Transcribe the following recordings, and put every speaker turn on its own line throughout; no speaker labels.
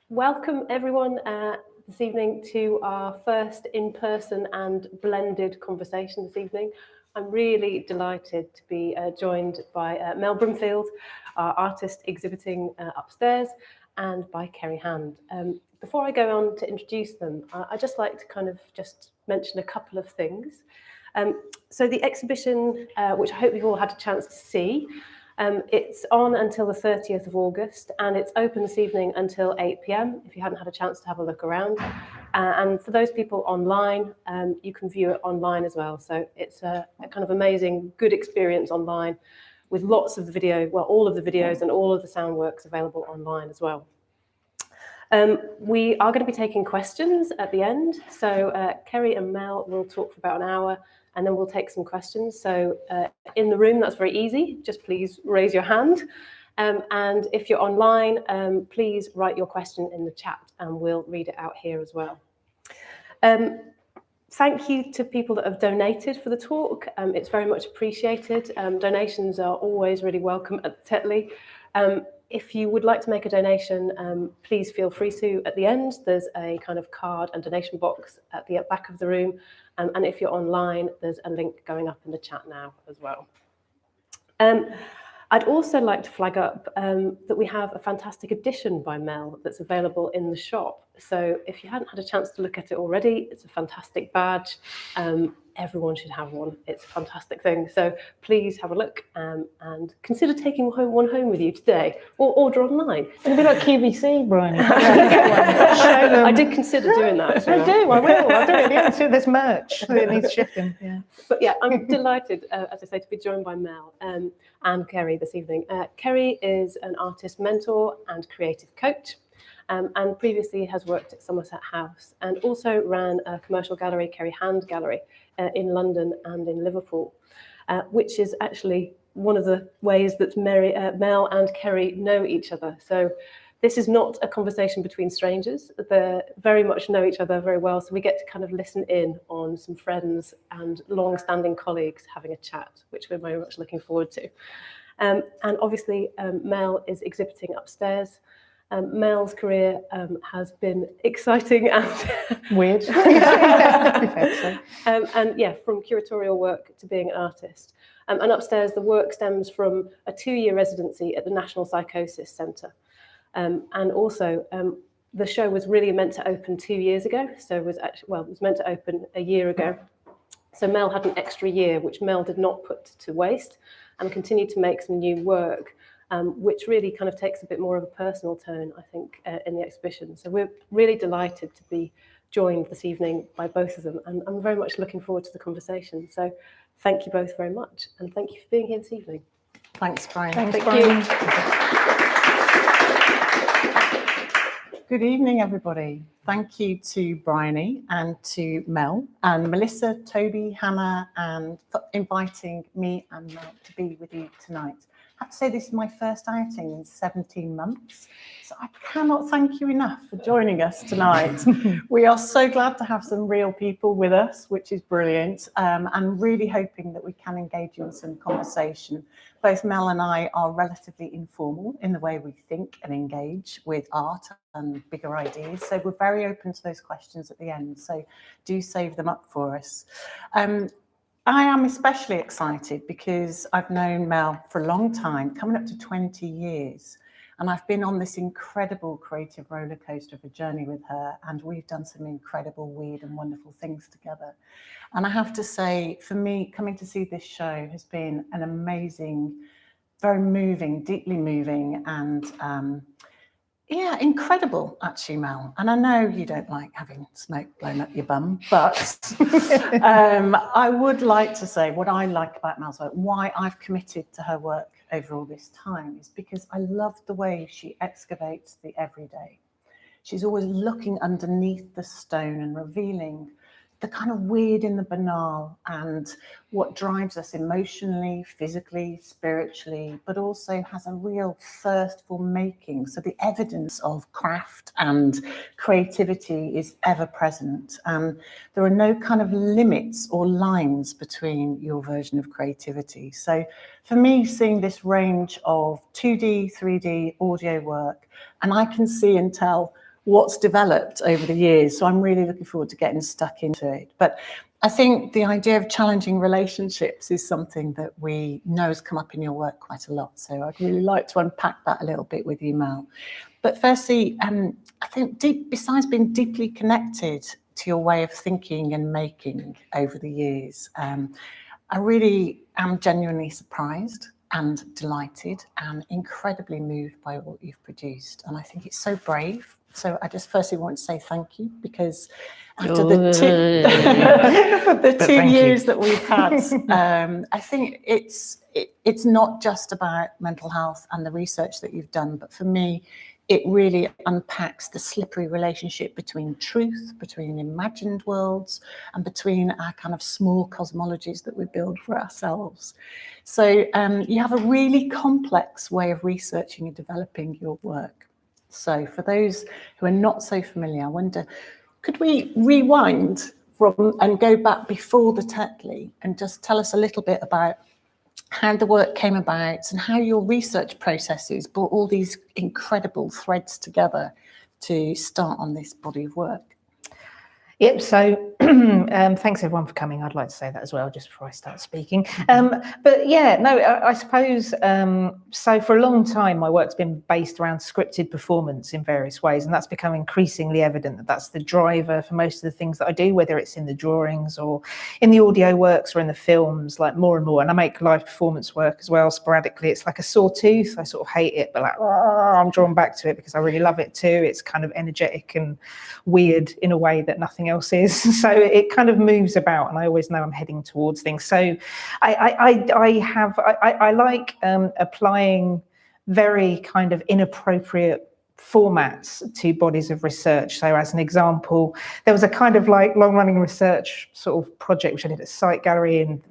Welcome everyone this evening to our first in-person and blended conversation this evening. I'm really delighted to be joined by Mel Brumfield, our artist exhibiting upstairs, and by Kerry Hand. Before I go on to introduce them, I'd just like to kind of just mention a couple of things. So the exhibition, which I hope you've all had a chance to see, it's on until the 30th of August, and it's open this evening until 8 p.m. if you hadn't had a chance to have a look around. And for those people online, you can view it online as well. So it's a kind of amazing, good experience online with lots of the video, well, all of the videos and all of the sound works available online as well. We are going to be taking questions at the end. So Kerry and Mel will talk for about an hour, and then we'll take some questions. So in the room, that's very easy. Just please raise your hand. And if you're online, please write your question in the chat and we'll read it out here as well. Thank you to people that have donated for the talk. It's very much appreciated. Donations are always really welcome at Tetley. If you would like to make a donation, please feel free to at the end. There's a kind of card and donation box at the back of the room. And if you're online, there's a link going up in the chat now as well. I'd also like to flag up that we have a fantastic edition by Mel that's available in the shop. So if you hadn't had a chance to look at it already, it's a fantastic badge. Everyone should have one. It's a fantastic thing. So please have a look and consider taking one home with you today, or order online.
It'll be like QVC, Brian.
I did consider doing that.
I will. I'll do it. Yeah, so there's merch that needs shipping. Yeah.
But yeah, I'm delighted, as I say, to be joined by Mel and Kerry this evening. Kerry is an artist mentor and creative coach. And previously has worked at Somerset House and also ran a commercial gallery, Kerry Hand Gallery, in London and in Liverpool, which is actually one of the ways that Mel and Kerry know each other. So this is not a conversation between strangers. They very much know each other very well, so we get to kind of listen in on some friends and long-standing colleagues having a chat, which we're very much looking forward to. And obviously, Mel is exhibiting upstairs. Mel's career has been exciting and
weird.
And yeah, from curatorial work to being an artist. And upstairs, the work stems from a 2-year residency at the National Psychosis Centre. And also, the show was really meant to open 2 years ago. So it was meant to open a year ago. So Mel had an extra year, which Mel did not put to waste, and continued to make some new work. Which really kind of takes a bit more of a personal tone, I think, in the exhibition. So we're really delighted to be joined this evening by both of them, and I'm very much looking forward to the conversation. So thank you both very much, and thank you for being here this evening.
Thanks, Brian.
Thank you.
Good evening, everybody. Thank you to Bryony and to Mel and Melissa, Toby, Hannah, and for inviting me and Mel to be with you tonight. I have to say this is my first outing in 17 months, so I cannot thank you enough for joining us tonight. We are so glad to have some real people with us, which is brilliant, and really hoping that we can engage you in some conversation. Both Mel and I are relatively informal in the way we think and engage with art and bigger ideas, so we're very open to those questions at the end, so do save them up for us. I am especially excited because I've known Mel for a long time, coming up to 20 years, and I've been on this incredible creative roller coaster of a journey with her, and we've done some incredible, weird and wonderful things together. And I have to say, for me, coming to see this show has been an amazing, very moving, deeply moving, and yeah, incredible, actually, Mel. And I know you don't like having smoke blown up your bum, but I would like to say what I like about Mel's work, why I've committed to her work over all this time, is because I love the way she excavates the everyday. She's always looking underneath the stone and revealing the kind of weird in the banal and what drives us emotionally, physically, spiritually, but also has a real thirst for making. So the evidence of craft and creativity is ever present. And there are no kind of limits or lines between your version of creativity. So for me, seeing this range of 2D, 3D audio work, and I can see and tell what's developed over the years. So I'm really looking forward to getting stuck into it. But I think the idea of challenging relationships is something that we know has come up in your work quite a lot. So I'd really like to unpack that a little bit with you, Mel. But firstly, I think besides being deeply connected to your way of thinking and making over the years, I really am genuinely surprised and delighted and incredibly moved by what you've produced. And I think it's so brave. So I just firstly want to say thank you, because after the two years that we've had, I think it's not just about mental health and the research that you've done, but for me, it really unpacks the slippery relationship between truth, between imagined worlds, and between our kind of small cosmologies that we build for ourselves. So you have a really complex way of researching and developing your work. So for those who are not so familiar, I wonder, could we rewind from and go back before the Tetley and just tell us a little bit about how the work came about and how your research processes brought all these incredible threads together to start on this body of work?
Yep, so thanks everyone for coming. I'd like to say that as well, just before I start speaking. But yeah, no, I suppose, so for a long time, my work's been based around scripted performance in various ways, and that's become increasingly evident that that's the driver for most of the things that I do, whether it's in the drawings or in the audio works or in the films, like more and more. And I make live performance work as well, sporadically. It's like a sore tooth. I sort of hate it, but like, I'm drawn back to it because I really love it too. It's kind of energetic and weird in a way that nothing else is. So it kind of moves about, and I always know I'm heading towards things. So I like applying very kind of inappropriate formats to bodies of research. So as an example, there was a kind of like long-running research sort of project which I did at Sight Gallery in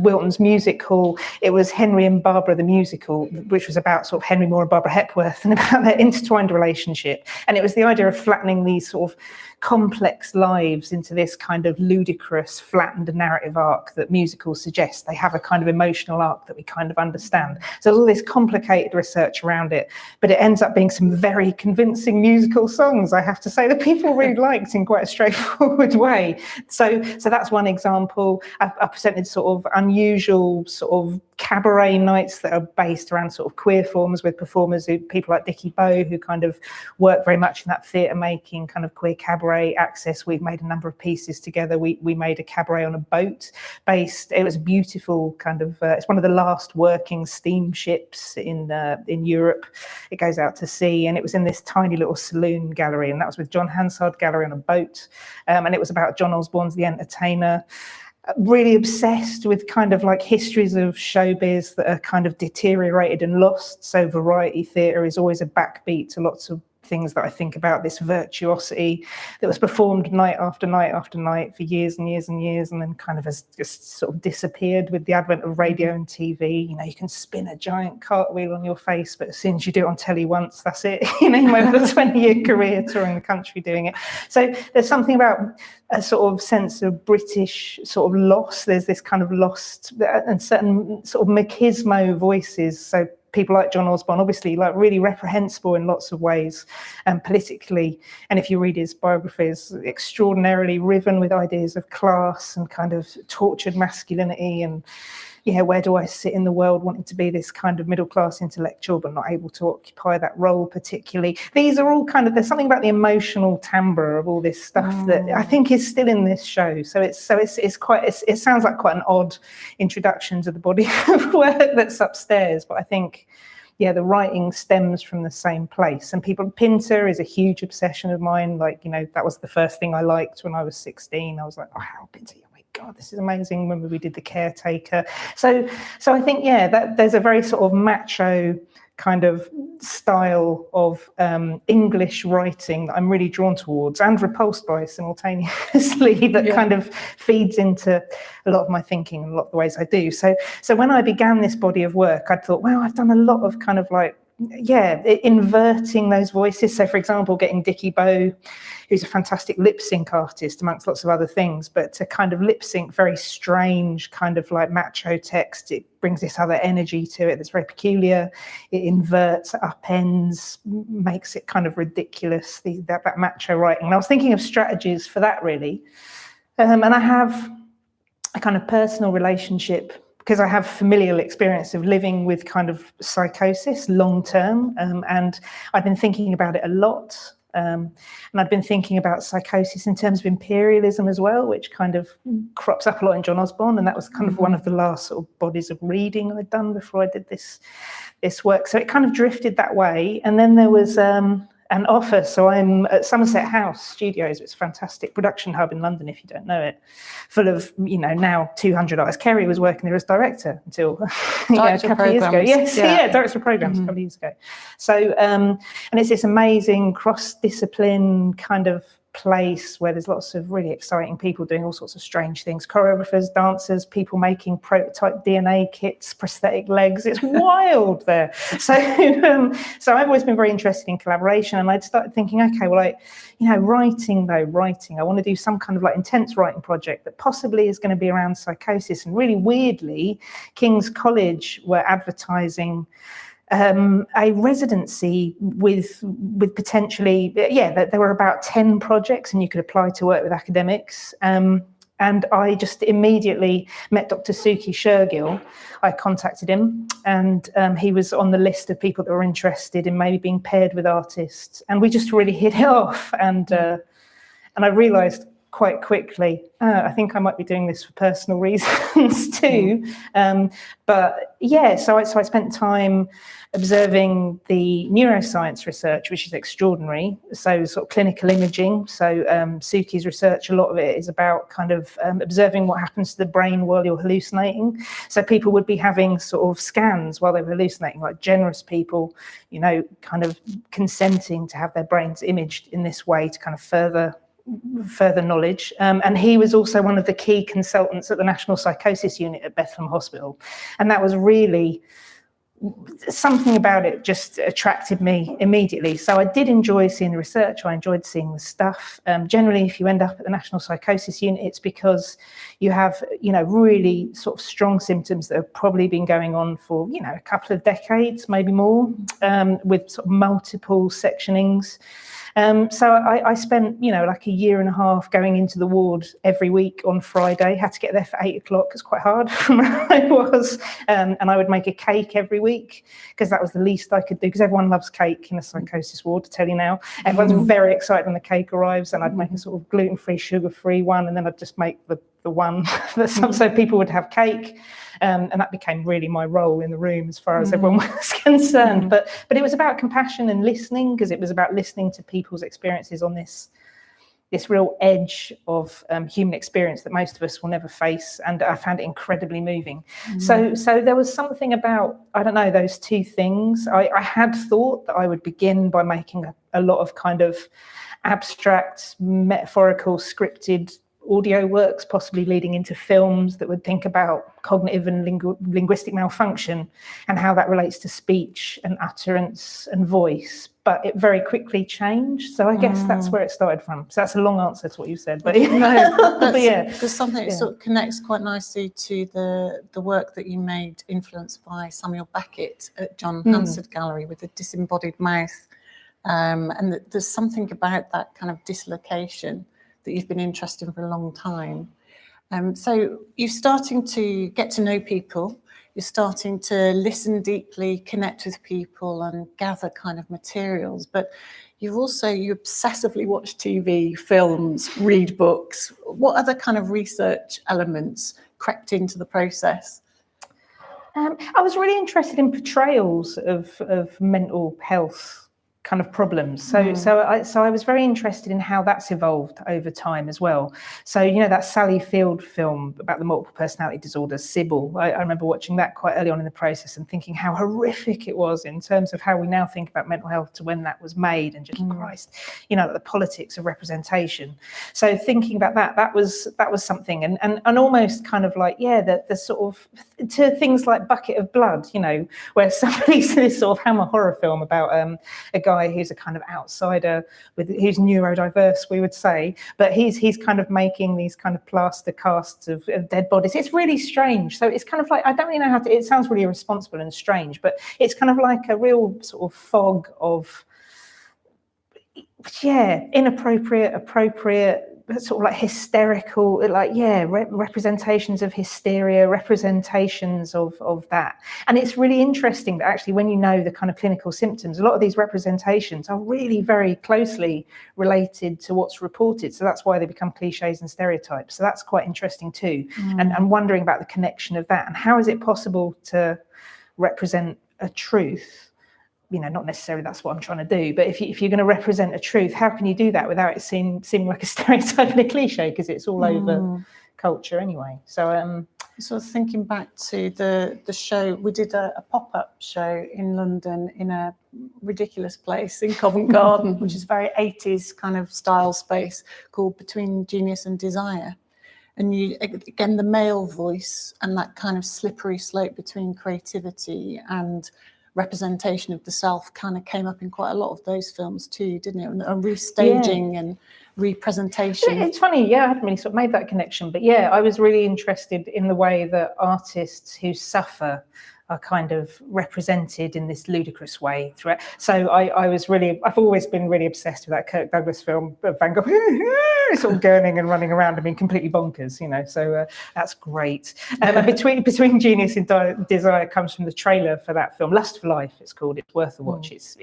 Wilton's Music Hall. It was Henry and Barbara the musical, which was about sort of Henry Moore and Barbara Hepworth and about their intertwined relationship. And it was the idea of flattening these sort of complex lives into this kind of ludicrous, flattened narrative arc that musicals suggest. They have a kind of emotional arc that we kind of understand. So there's all this complicated research around it, but it ends up being some very convincing musical songs, I have to say, that people really liked in quite a straightforward way. So that's one example. I presented sort of unusual sort of cabaret nights that are based around sort of queer forms with performers, people like Dickie Bow, who kind of work very much in that theatre making kind of queer cabaret access. We've made a number of pieces together. We made a cabaret on a boat based. It was a beautiful kind of. It's one of the last working steamships in Europe. It goes out to sea, and it was in this tiny little saloon gallery, and that was with John Hansard Gallery on a boat, and it was about John Osborne's The Entertainer. Really obsessed with kind of like histories of showbiz that are kind of deteriorated and lost. So variety theatre is always a backbeat to lots of things that I think about, this virtuosity that was performed night after night after night for years and years and years, and then kind of has just sort of disappeared with the advent of radio and TV. You know, you can spin a giant cartwheel on your face, but as soon as you do it on telly once, that's it. You know, you might have a 20-year career touring the country doing it. So there's something about a sort of sense of British sort of loss. There's this kind of lost and certain sort of machismo voices. So people like John Osborne, obviously, like really reprehensible in lots of ways, and politically. And if you read his biographies, extraordinarily riven with ideas of class and kind of tortured masculinity. And yeah, where do I sit in the world, wanting to be this kind of middle-class intellectual, but not able to occupy that role particularly. These are all kind of, there's something about the emotional timbre of all this stuff that I think is still in this show. So it sounds like quite an odd introduction to the body of work that's upstairs, but I think, yeah, the writing stems from the same place. And Pinter is a huge obsession of mine. Like, you know, that was the first thing I liked when I was 16. I was like, oh, Harold Pinter, God, this is amazing. Remember we did The Caretaker. So I think, yeah, that there's a very sort of macho kind of style of English writing that I'm really drawn towards and repulsed by simultaneously that kind of feeds into a lot of my thinking and a lot of the ways I do. So when I began this body of work, I thought, well, I've done a lot of kind of like, inverting those voices. So, for example, getting Dickie Bowe, who's a fantastic lip sync artist amongst lots of other things, but to kind of lip sync very strange kind of like macho text, it brings this other energy to it that's very peculiar. It inverts, upends, makes it kind of ridiculous, that macho writing. And I was thinking of strategies for that, really. And I have a kind of personal relationship, because I have familial experience of living with kind of psychosis long term, and I've been thinking about it a lot. And I've been thinking about psychosis in terms of imperialism as well, which kind of crops up a lot in John Osborne, and that was kind of one of the last sort of bodies of reading I'd done before I did this work. So it kind of drifted that way, and then there was an offer. So I'm at Somerset House Studios. It's a fantastic production hub in London, if you don't know it, full of, now 200 artists. Kerry was working there as director until a couple of years ago. Yes, director of programs a couple of years ago. So, and it's this amazing cross-discipline kind of place where there's lots of really exciting people doing all sorts of strange things, choreographers, dancers, people making prototype DNA kits, prosthetic legs. It's wild there. So I've always been very interested in collaboration, and I'd started thinking, okay, well, writing, I want to do some kind of like intense writing project that possibly is going to be around psychosis. And really weirdly, King's College were advertising a residency with potentially, there were about 10 projects and you could apply to work with academics. And I just immediately met Dr. Suki Shergill. I contacted him, and he was on the list of people that were interested in maybe being paired with artists. And we just really hit it off. And I realised quite quickly, I think I might be doing this for personal reasons too. So I spent time observing the neuroscience research, which is extraordinary. So sort of clinical imaging. So Suki's research, a lot of it is about kind of observing what happens to the brain while you're hallucinating. So people would be having sort of scans while they were hallucinating, like generous people, kind of consenting to have their brains imaged in this way to kind of further knowledge. And he was also one of the key consultants at the National Psychosis Unit at Bethlehem Hospital. And that was really something about it just attracted me immediately. So I did enjoy seeing the research. I enjoyed seeing the stuff. Generally, if you end up at the National Psychosis Unit, it's because you have, really sort of strong symptoms that have probably been going on for, a couple of decades, maybe more, with sort of multiple sectionings. So I spent, like a year and a half going into the ward every week on Friday. Had to get there for 8:00. It's quite hard from where I was. And I would make a cake every week because that was the least I could do, because everyone loves cake in a psychosis ward, to tell you now. Everyone's very excited when the cake arrives, and I'd make a sort of gluten-free, sugar-free one, and then I'd just make the one that so people would have cake. And that became really my role in the room as far as everyone was concerned. But it was about compassion and listening, because it was about listening to people's experiences on this real edge of human experience that most of us will never face. And I found it incredibly moving. So there was something about, I don't know, those two things. I had thought that I would begin by making a lot of kind of abstract, metaphorical, scripted audio works, possibly leading into films that would think about cognitive and linguistic malfunction and how that relates to speech and utterance and voice. But it very quickly changed. So I guess that's where it started from. So that's a long answer to what you said. But
because something that sort of connects quite nicely to the work that you made, influenced by Samuel Beckett at John Hansard Gallery with the disembodied mouth. And there's something about that kind of dislocation that you've been interested in for a long time. So you're starting to get to know people, you're starting to listen deeply, connect with people and gather kind of materials, but you obsessively watch TV, films, read books. What other kind of research elements crept into the process? I
was really interested in portrayals of mental health kind of problems. So I was very interested in how that's evolved over time as well. So, you know, that Sally Field film about the multiple personality disorder, Sybil, I remember watching that quite early on in the process and thinking how horrific it was in terms of how we now think about mental health to when that was made, and just Christ, you know, the politics of representation. So thinking about that was something, and almost kind of like, yeah, the sort of to things like Bucket of Blood, you know, where somebody's this sort of Hammer horror film about a guy who's a kind of outsider who's neurodiverse, we would say, but he's kind of making these kind of plaster casts of dead bodies. It's really strange. So it's kind of like, I don't really know how to, it sounds really irresponsible and strange, but it's kind of like a real sort of fog of, yeah, inappropriate, appropriate, sort of like hysterical, like, yeah, representations of hysteria, representations of that. And it's really interesting that actually when you know the kind of clinical symptoms, a lot of these representations are really very closely related to what's reported. So that's why they become cliches and stereotypes. So that's quite interesting too. And wondering about the connection of that, and how is it possible to represent a truth? You know, not necessarily that's what I'm trying to do, but if you're going to represent a truth, how can you do that without it seeming like a stereotype and a cliche, because it's all over culture anyway. So
So thinking back to the show, we did a pop-up show in London in a ridiculous place in Covent Garden, which is very 80s kind of style space, called Between Genius and Desire. And you, again, the male voice and that kind of slippery slope between creativity and representation of the self kind of came up in quite a lot of those films too, didn't it? And restaging and representation.
It's funny, yeah, I hadn't really sort of made that connection, but yeah, I was really interested in the way that artists who suffer are kind of represented in this ludicrous way throughout. So I've always been really obsessed with that Kirk Douglas film, Van Gogh, sort of gurning and running around and being completely bonkers, you know, so that's great. And Between Genius and Desire comes from the trailer for that film, Lust for Life it's called. It's worth a watch. It's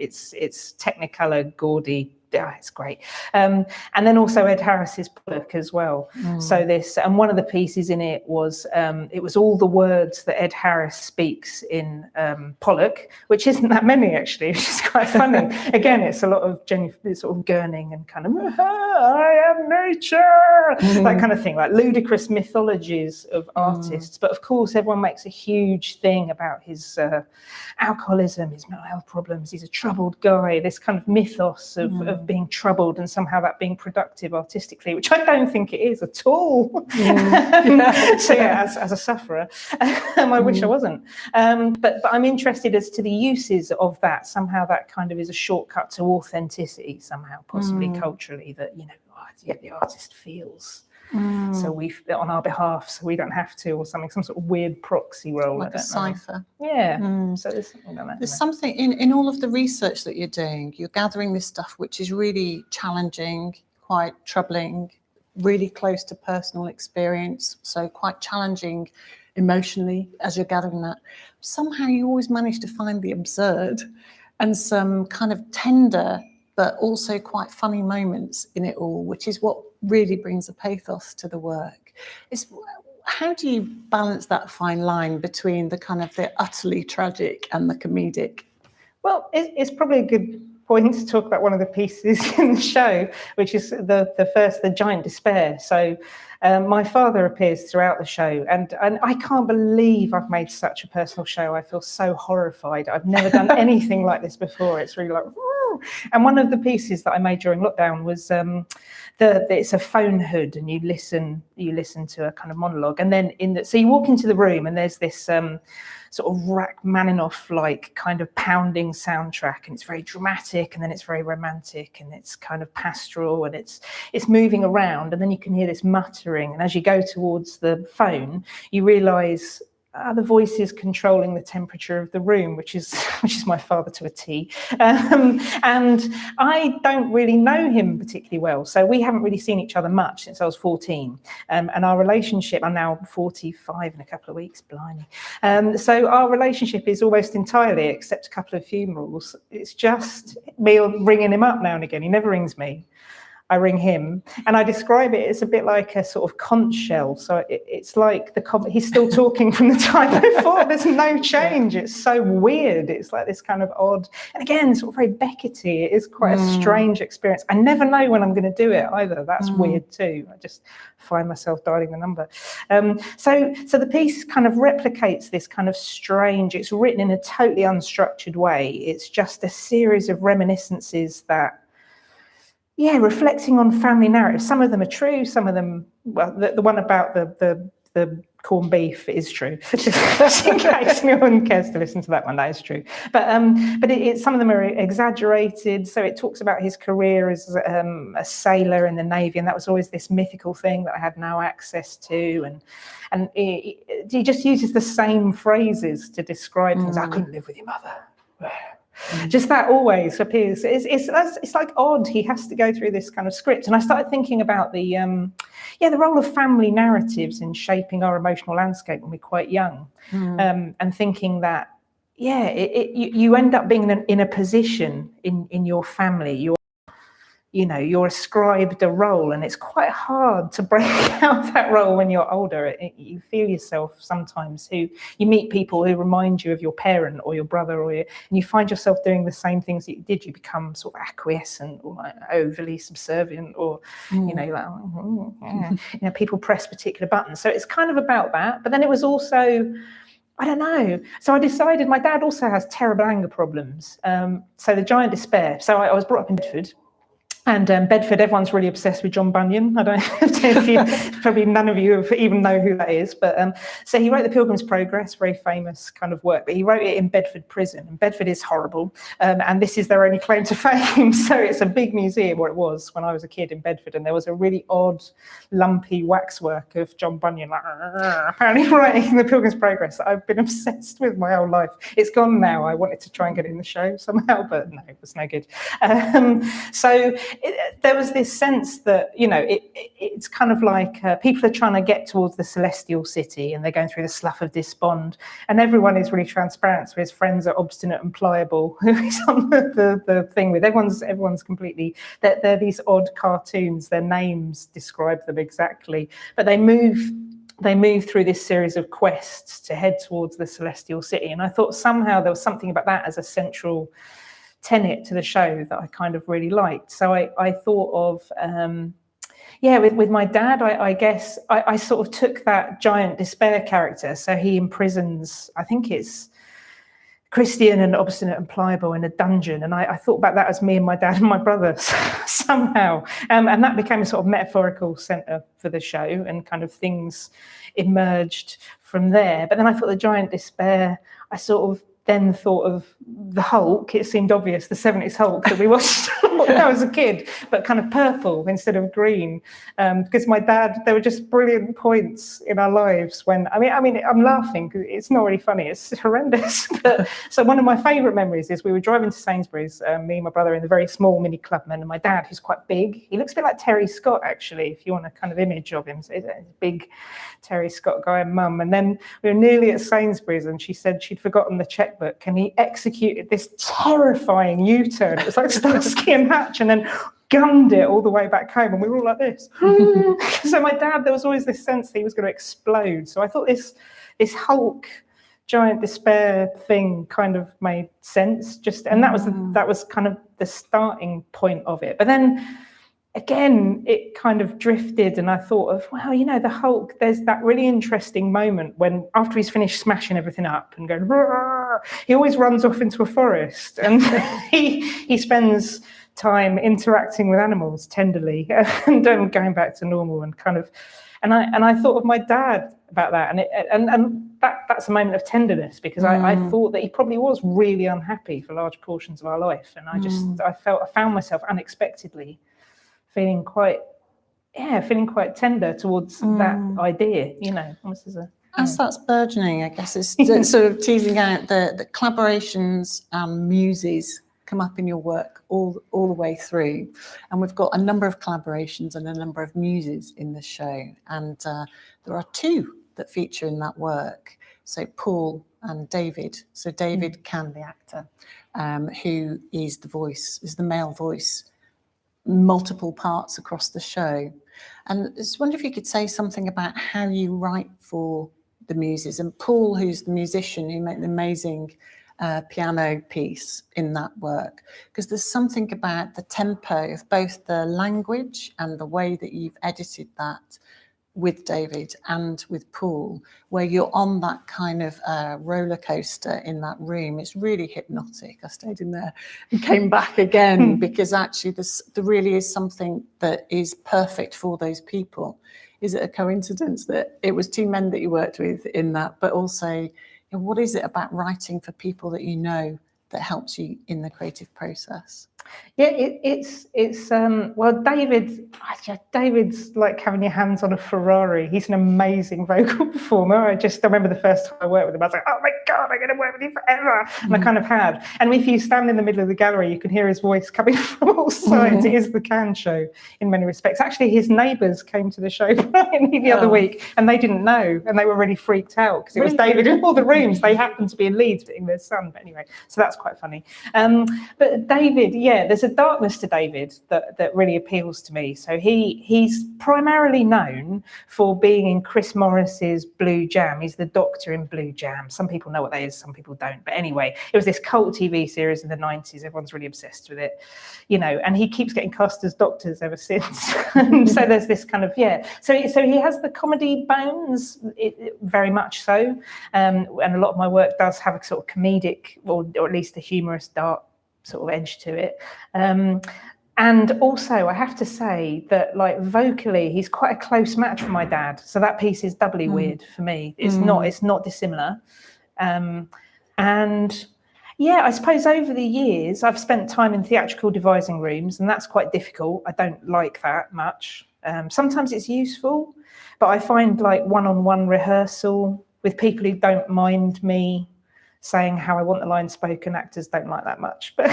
Technicolor, gaudy. Yeah, it's great. And then also Ed Harris's Pollock as well. So and one of the pieces in it was all the words that Ed Harris speaks in Pollock, which isn't that many actually, which is quite funny. Again, it's a lot of sort of gurning and kind of, I am nature, that kind of thing, like ludicrous mythologies of artists. But of course, everyone makes a huge thing about his alcoholism, his mental health problems. He's a troubled guy, this kind of mythos of being troubled and somehow that being productive artistically, which I don't think it is at all. So yeah, as a sufferer, I wish I wasn't. But I'm interested as to the uses of that. Somehow that kind of is a shortcut to authenticity, somehow, possibly culturally, that, you know, the artist feels. So we on our behalf, so we don't have to, or something, some sort of weird proxy role,
like a cipher.
Yeah. So there's
something in all of the research that you're doing. You're gathering this stuff which is really challenging, quite troubling, really close to personal experience, so quite challenging emotionally as you're gathering that. Somehow you always manage to find the absurd and some kind of tender but also quite funny moments in it all, which is what really brings a pathos to the work. How do you balance that fine line between the kind of the utterly tragic and the comedic?
Well, it's probably a good point to talk about one of the pieces in the show, which is the Giant Despair. So my father appears throughout the show, and I can't believe I've made such a personal show. I feel so horrified. I've never done anything like this before. It's really like, woo. And one of the pieces that I made during lockdown was it's a phone hood, and you listen to a kind of monologue, and then so you walk into the room, and there's this sort of Rachmaninoff like kind of pounding soundtrack, and it's very dramatic, and then it's very romantic, and it's kind of pastoral, and it's moving around, and then you can hear this muttering, and as you go towards the phone, you realise the voice is controlling the temperature of the room, which is my father to a T. And I don't really know him particularly well, so we haven't really seen each other much since I was 14. And our relationship, I'm now 45 in a couple of weeks, blimey. So our relationship is almost entirely, except a couple of funerals, it's just me ringing him up now and again. He never rings me. I ring him, and I describe it as a bit like a sort of conch shell. So it's like he's still talking from the time before. There's no change. It's so weird. It's like this kind of odd, and again, sort of very Becketty. It is quite a strange experience. I never know when I'm going to do it either. That's weird too. I just find myself dialing the number. So the piece kind of replicates this kind of strange. It's written in a totally unstructured way. It's just a series of reminiscences that. Yeah, reflecting on family narratives. Some of them are true. Some of them, well, the one about the corned beef is true. Just in case anyone cares to listen to that one, that is true. But some of them are exaggerated. So it talks about his career as a sailor in the Navy, and that was always this mythical thing that I had no access to. And he just uses the same phrases to describe things. I couldn't live with your mother. Just that always appears. It's like odd. He has to go through this kind of script, and I started thinking about the role of family narratives in shaping our emotional landscape when we're quite young, and thinking that you end up being in a position in your family. You're ascribed a role, and it's quite hard to break out that role when you're older. You feel yourself sometimes you meet people who remind you of your parent or your brother, and you find yourself doing the same things that you did. You become sort of acquiescent or like overly subservient, or people press particular buttons. So it's kind of about that. But then it was also, I don't know. So I decided, my dad also has terrible anger problems. So the giant despair. So I was brought up in Bedford. And Bedford, everyone's really obsessed with John Bunyan. I don't know if you, probably none of you even know who that is. But so he wrote The Pilgrim's Progress, very famous kind of work. But he wrote it in Bedford prison. And Bedford is horrible. And this is their only claim to fame. So it's a big museum, or it was when I was a kid in Bedford. And there was a really odd, lumpy waxwork of John Bunyan, apparently writing The Pilgrim's Progress that I've been obsessed with my whole life. It's gone now. I wanted to try and get it in the show somehow, but no, it was no good. There was this sense that, it's kind of like people are trying to get towards the celestial city, and they're going through the slough of despond, and everyone is really transparent. So his friends are obstinate and pliable, who is on the thing with everyone's completely, they're these odd cartoons. Their names describe them exactly, but they move through this series of quests to head towards the celestial city. And I thought somehow there was something about that as a central tenet to the show that I kind of really liked. So I thought of, with my dad, I guess I sort of took that giant despair character. So he imprisons, I think it's Christian and obstinate and pliable in a dungeon. And I thought about that as me and my dad and my brother somehow. And that became a sort of metaphorical centre for the show, and kind of things emerged from there. But then I thought the giant despair, I sort of then thought of the Hulk. It seemed obvious, the 70s Hulk that we watched when I was a kid, but kind of purple instead of green. Because my dad, there were just brilliant points in our lives when, I mean, I'm laughing because it's not really funny, it's horrendous. But so one of my favourite memories is we were driving to Sainsbury's, me and my brother in the very small Mini Clubman, and my dad, who's quite big, he looks a bit like Terry Scott, actually, if you want a kind of image of him. So he's a big Terry Scott guy and mum. And then we were nearly at Sainsbury's, and she said she'd forgotten the checkbook, and he executed this terrifying U-turn. It was like Starsky and Hutch, and then gunned it all the way back home, and we were all like this. So my dad, there was always this sense that he was going to explode. So I thought this Hulk giant despair thing kind of made sense. And that was kind of the starting point of it. But then again, it kind of drifted, and I thought of, well, the Hulk, there's that really interesting moment when, after he's finished smashing everything up and going, he always runs off into a forest, and he spends time interacting with animals tenderly and going back to normal, and kind of, and I thought of my dad about that, and that's a moment of tenderness, because I thought that he probably was really unhappy for large portions of our life, and I found myself unexpectedly feeling quite tender towards that idea, almost as a...
As that's burgeoning, I guess it's sort of teasing out the collaborations and muses come up in your work all the way through. And we've got a number of collaborations and a number of muses in the show. And there are two that feature in that work. So Paul and David. So David Can, the actor, who is the male voice multiple parts across the show. And I just wonder if you could say something about how you write for the Muses, and Paul, who's the musician who made an amazing piano piece in that work, because there's something about the tempo of both the language and the way that you've edited that with David and with Paul, where you're on that kind of roller coaster in that room. It's really hypnotic. I stayed in there and came back again because actually there really is something that is perfect for those people. Is it a coincidence that it was two men that you worked with in that, but also what is it about writing for people that you know that helps you in the creative process?
Yeah, it's well, David's like having your hands on a Ferrari. He's an amazing vocal performer. I remember the first time I worked with him, I was like, oh my God, I'm going to work with you forever. And I kind of had. And if you stand in the middle of the gallery, you can hear his voice coming from all sides. It is the Cannes show in many respects. Actually, his neighbours came to the show the other week, and they didn't know, and they were really freaked out because it was David in all the rooms. They happened to be in Leeds visiting their son. But anyway, so that's quite funny. But David, there's a darkness to David that really appeals to me. So he's primarily known for being in Chris Morris's Blue Jam. He's the Doctor in Blue Jam. Some people know what that is, some people don't. But anyway, it was this cult TV series in the 90s. Everyone's really obsessed with it, and he keeps getting cast as doctors ever since. So there's this kind of, So he has the comedy bones, very much so. And a lot of my work does have a sort of comedic or at least a humorous dark sort of edge to it. And also I have to say that like vocally he's quite a close match for my dad, so that piece is doubly weird for me. It's not dissimilar. And I suppose over the years I've spent time in theatrical devising rooms, and that's quite difficult. I don't like that much. Sometimes it's useful, but I find like one-on-one rehearsal with people who don't mind me saying how I want the line spoken, actors don't like that much, but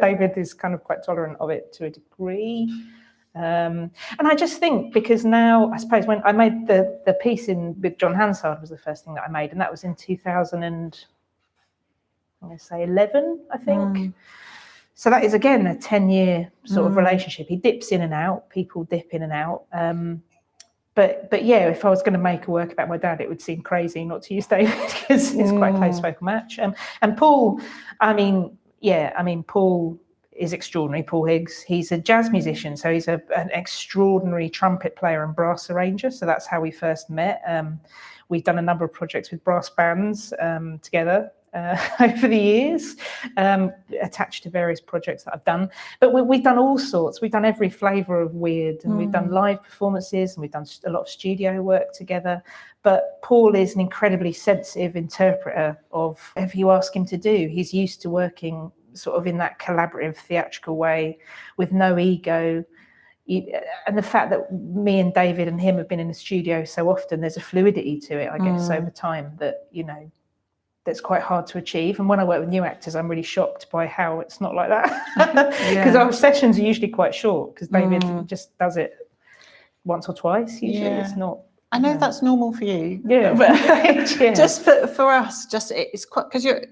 David is kind of quite tolerant of it to a degree. And I just think because now, I suppose when I made the piece with John Hansard was the first thing that I made, and that was in 2011, I think. So that is again a 10-year sort of relationship. He dips in and out, people dip in and out. But if I was going to make a work about my dad, it would seem crazy not to use David because it's quite a close vocal match. And Paul, Paul is extraordinary. Paul Higgs, he's a jazz musician, so he's an extraordinary trumpet player and brass arranger. So that's how we first met. We've done a number of projects with brass bands together over the years, attached to various projects that I've done. But we've done all sorts. We've done every flavour of weird, and we've done live performances, and we've done a lot of studio work together. But Paul is an incredibly sensitive interpreter of whatever you ask him to do. He's used to working sort of in that collaborative theatrical way with no ego. And the fact that me and David and him have been in the studio so often, there's a fluidity to it, I guess, over time that, that's quite hard to achieve. And when I work with new actors, I'm really shocked by how it's not like that. Because our sessions are usually quite short, because David just does it once or twice. Usually it's not.
I know that's normal for you.
Yeah.
But just for us, it's quite, because you're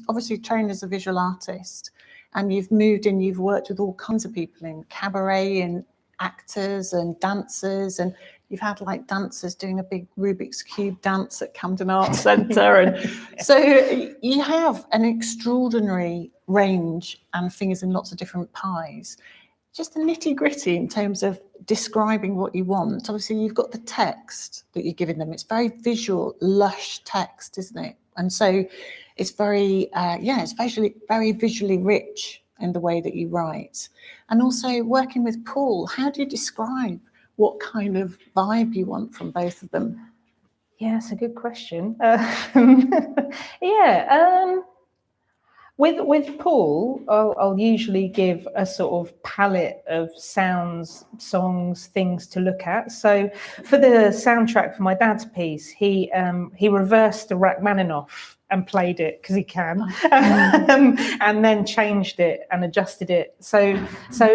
obviously trained as a visual artist, and you've moved and you've worked with all kinds of people in cabaret and actors and dancers, and you've had like dancers doing a big Rubik's Cube dance at Camden Arts Centre. And so you have an extraordinary range and fingers in lots of different pies. Just the nitty gritty in terms of describing what you want. Obviously, you've got the text that you're giving them. It's very visual, lush text, isn't it? And so it's very, it's very visually rich in the way that you write. And also working with Paul, how do you describe what kind of vibe you want from both of them?
Yeah, it's a good question. With Paul, I'll usually give a sort of palette of sounds, songs, things to look at. So for the soundtrack for my dad's piece, he reversed the Rachmaninoff and played it because he can, and then changed it and adjusted it. So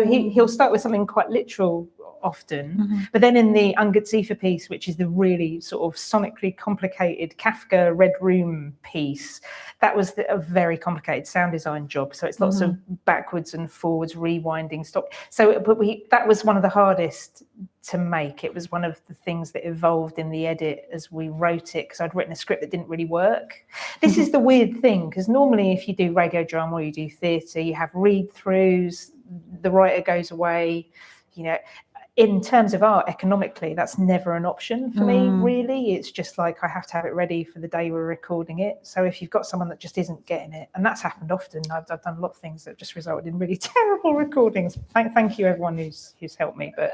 he'll start with something quite literal often. But then in the Ungeziefer piece, which is the really sort of sonically complicated Kafka Red Room piece, that was a very complicated sound design job. So it's lots of backwards and forwards, rewinding, stop. So, but that was one of the hardest to make. It was one of the things that evolved in the edit as we wrote it, because I'd written a script that didn't really work. This is the weird thing, because normally if you do radio drama or you do theatre, you have read-throughs, the writer goes away, you know. In terms of art, economically, that's never an option for me, really. It's just like I have to have it ready for the day we're recording it. So if you've got someone that just isn't getting it, and that's happened often, I've done a lot of things that just resulted in really terrible recordings. Thank you, everyone who's helped me. But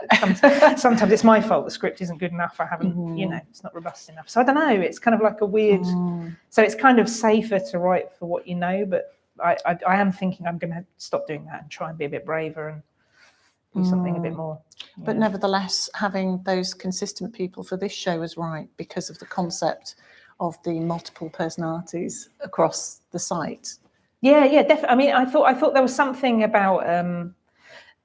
sometimes it's my fault. The script isn't good enough. I haven't, you know, it's not robust enough. So I don't know. It's kind of like a weird. So it's kind of safer to write for what you know. But I am thinking I'm going to stop doing that and try and be a bit braver and do something a bit more.
But nevertheless, having those consistent people for this show was right, because of the concept of the multiple personalities across the site.
Yeah, definitely. I mean, I thought there was something about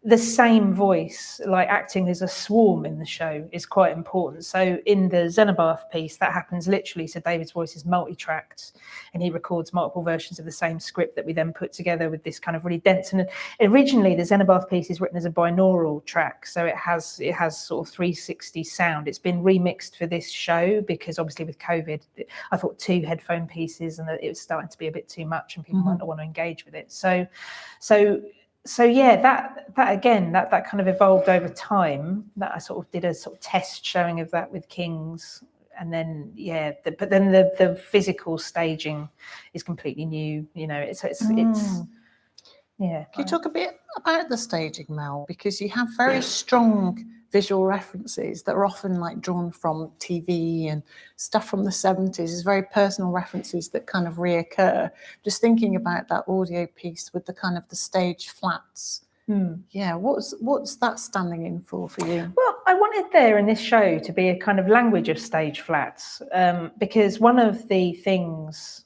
the same voice, like acting as a swarm in the show, is quite important. So in the Xenobath piece, that happens literally. So David's voice is multi-tracked, and he records multiple versions of the same script that we then put together with this kind of really dense. And originally, the Xenobath piece is written as a binaural track, so it has sort of 360 sound. It's been remixed for this show because obviously with COVID, I thought 2 headphone pieces, and it was starting to be a bit too much, and people might not want to engage with it. So yeah, that again, that kind of evolved over time. That I sort of did a sort of test showing of that with Kings, and then but then the physical staging is completely new. You know, it's yeah.
Can you talk a bit about the staging, Mel? Because you have very strong visual references that are often like drawn from TV and stuff from the 70s. It's very personal references that kind of reoccur. Just thinking about that audio piece with the kind of the stage flats. Yeah, what's that standing in for you?
Well, I wanted there in this show to be a kind of language of stage flats, because one of the things,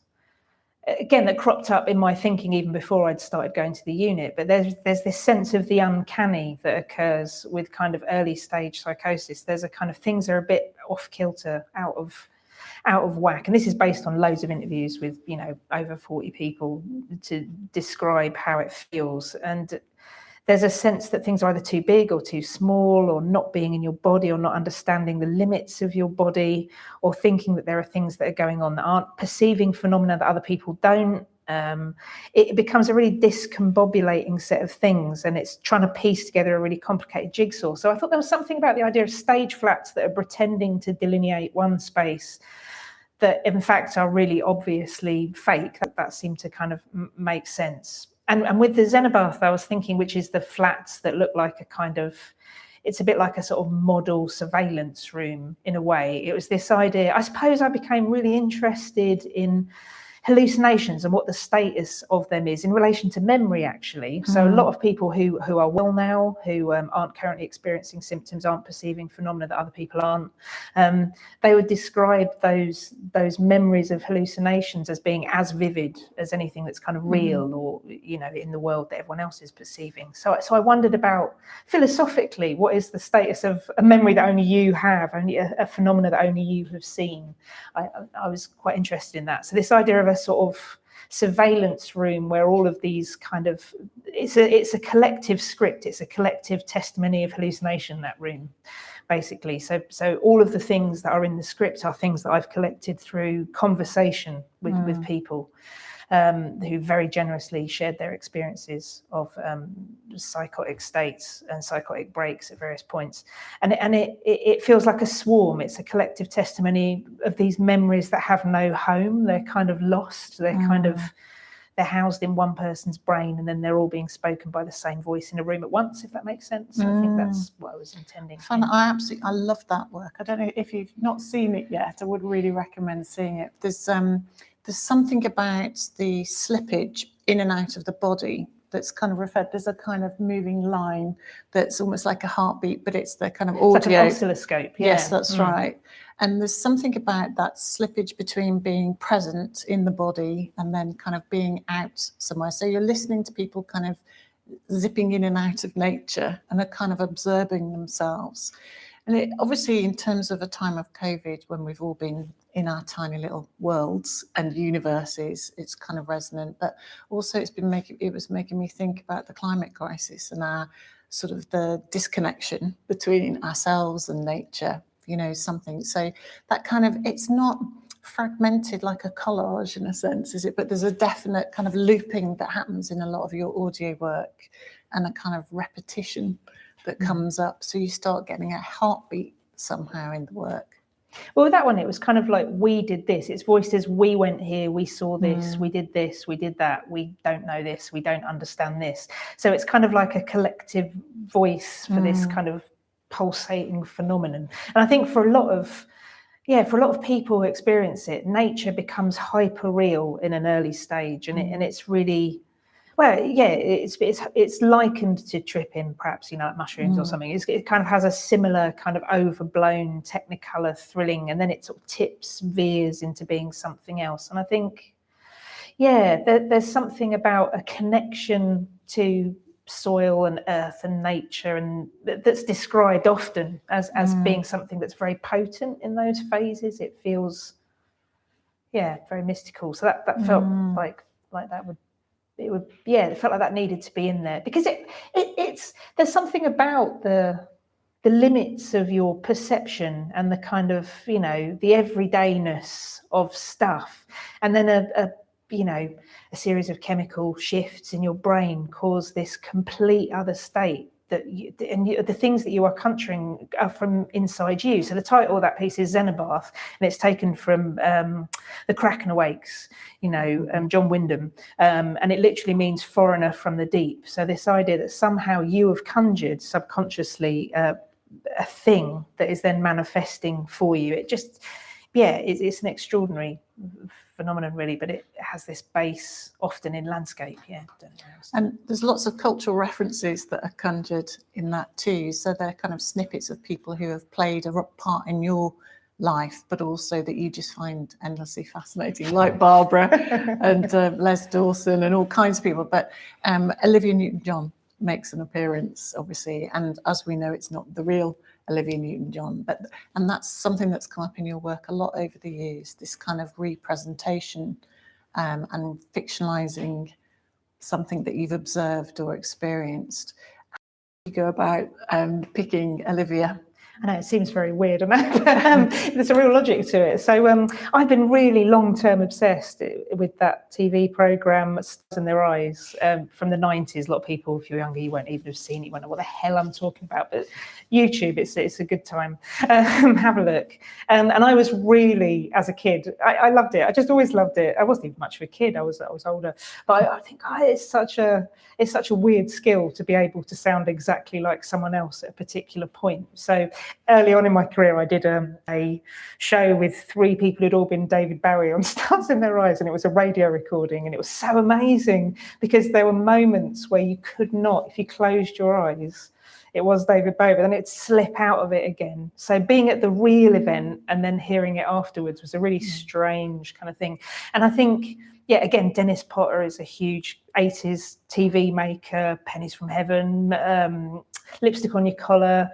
again, that cropped up in my thinking even before I'd started going to the unit, but there's this sense of the uncanny that occurs with kind of early stage psychosis. There's a kind of things are a bit off kilter, out of whack. And this is based on loads of interviews with, you know, over 40 people to describe how it feels. And there's a sense that things are either too big or too small, or not being in your body, or not understanding the limits of your body, or thinking that there are things that are going on that aren't, perceiving phenomena that other people don't. It becomes a really discombobulating set of things, and it's trying to piece together a really complicated jigsaw. So I thought there was something about the idea of stage flats that are pretending to delineate one space that in fact are really obviously fake. That seemed to kind of make sense. And with the Xenobath, I was thinking, which is the flats that look like a kind of, it's a bit like a sort of model surveillance room in a way. It was this idea, I suppose I became really interested in hallucinations and what the status of them is in relation to memory, actually. So a lot of people who are well now, who aren't currently experiencing symptoms, aren't perceiving phenomena that other people aren't, they would describe those memories of hallucinations as being as vivid as anything that's kind of real or, you know, in the world that everyone else is perceiving. So I wondered about, philosophically, what is the status of a memory that only you have, only a phenomena that only you have seen? I was quite interested in that. So this idea of a sort of surveillance room where all of these kind of, it's a collective script, it's a collective testimony of hallucination, that room, basically. So all of the things that are in the script are things that I've collected through conversation with people who very generously shared their experiences of psychotic states and psychotic breaks at various points. And it feels like a swarm. It's a collective testimony of these memories that have no home. They're kind of lost. They're kind of, they're housed in one person's brain, and then they're all being spoken by the same voice in a room at once, if that makes sense. I think that's what I was intending.
I love that work. I don't know if you've not seen it yet. I would really recommend seeing it. There's something about the slippage in and out of the body that's kind of referred. There's a kind of moving line that's almost like a heartbeat, but it's the kind of audio.
It's like an oscilloscope. Yeah.
Yes, that's right. And there's something about that slippage between being present in the body and then kind of being out somewhere. So you're listening to people kind of zipping in and out of nature and are kind of observing themselves. And it, obviously, in terms of a time of COVID, when we've all been in our tiny little worlds and universes, it's kind of resonant. But also, it was making me think about the climate crisis and our sort of the disconnection between ourselves and nature. You know, something. So that kind of, it's not fragmented like a collage in a sense, is it? But there's a definite kind of looping that happens in a lot of your audio work, and a kind of repetition that comes up, so you start getting a heartbeat somehow in the work.
Well, with that one, it was kind of like, we did this. It's voiced as, we went here, we saw this, we did this, we did that, we don't know this, we don't understand this. So it's kind of like a collective voice for this kind of pulsating phenomenon. And I think for a lot of people who experience it, nature becomes hyper real in an early stage, and it's really, well, yeah, it's likened to tripping, perhaps, you know, like mushrooms or something. It kind of has a similar kind of overblown technicolor thrilling, and then it sort of veers into being something else. And I think, yeah, there's something about a connection to soil and earth and nature, and that's described often as being something that's very potent in those phases. It feels, yeah, very mystical. So that felt like that would. It felt like that needed to be in there, because it's there's something about the limits of your perception and the kind of, you know, the everydayness of stuff, and then a series of chemical shifts in your brain cause this complete other state that the things that you are conjuring are from inside you. So the title of that piece is Xenobath, and it's taken from The Kraken Awakes, you know, John Wyndham, and it literally means foreigner from the deep. So this idea that somehow you have conjured subconsciously a thing that is then manifesting for you. It just, yeah, it's an extraordinary phenomenon, really, but it has this base often in landscape. Yeah,
and there's lots of cultural references that are conjured in that too. So they're kind of snippets of people who have played a part in your life, but also that you just find endlessly fascinating, like Barbara and Les Dawson and all kinds of people. But Olivia Newton-John makes an appearance, obviously, and as we know, it's not the real Olivia Newton-John, and that's something that's come up in your work a lot over the years, this kind of representation and fictionalizing something that you've observed or experienced. How do you go about picking Olivia?
I know it seems very weird, but there's a real logic to it. So I've been really long-term obsessed with that TV programme, Stars in Their Eyes, from the 90s. A lot of people, if you're younger, you won't even have seen it. You won't know what the hell I'm talking about. But YouTube, it's a good time. Have a look. And I was really, as a kid, I loved it. I just always loved it. I wasn't even much of a kid. I was older. But I think it's such a weird skill to be able to sound exactly like someone else at a particular point. So early on in my career, I did a show with 3 people who'd all been David Bowie on Stars in Their Eyes, and it was a radio recording, and it was so amazing because there were moments where you could not, if you closed your eyes, it was David Bowie, but then it'd slip out of it again. So being at the real event and then hearing it afterwards was a really strange kind of thing. And I think, yeah, again, Dennis Potter is a huge 80s TV maker, Pennies from Heaven, Lipstick on Your Collar,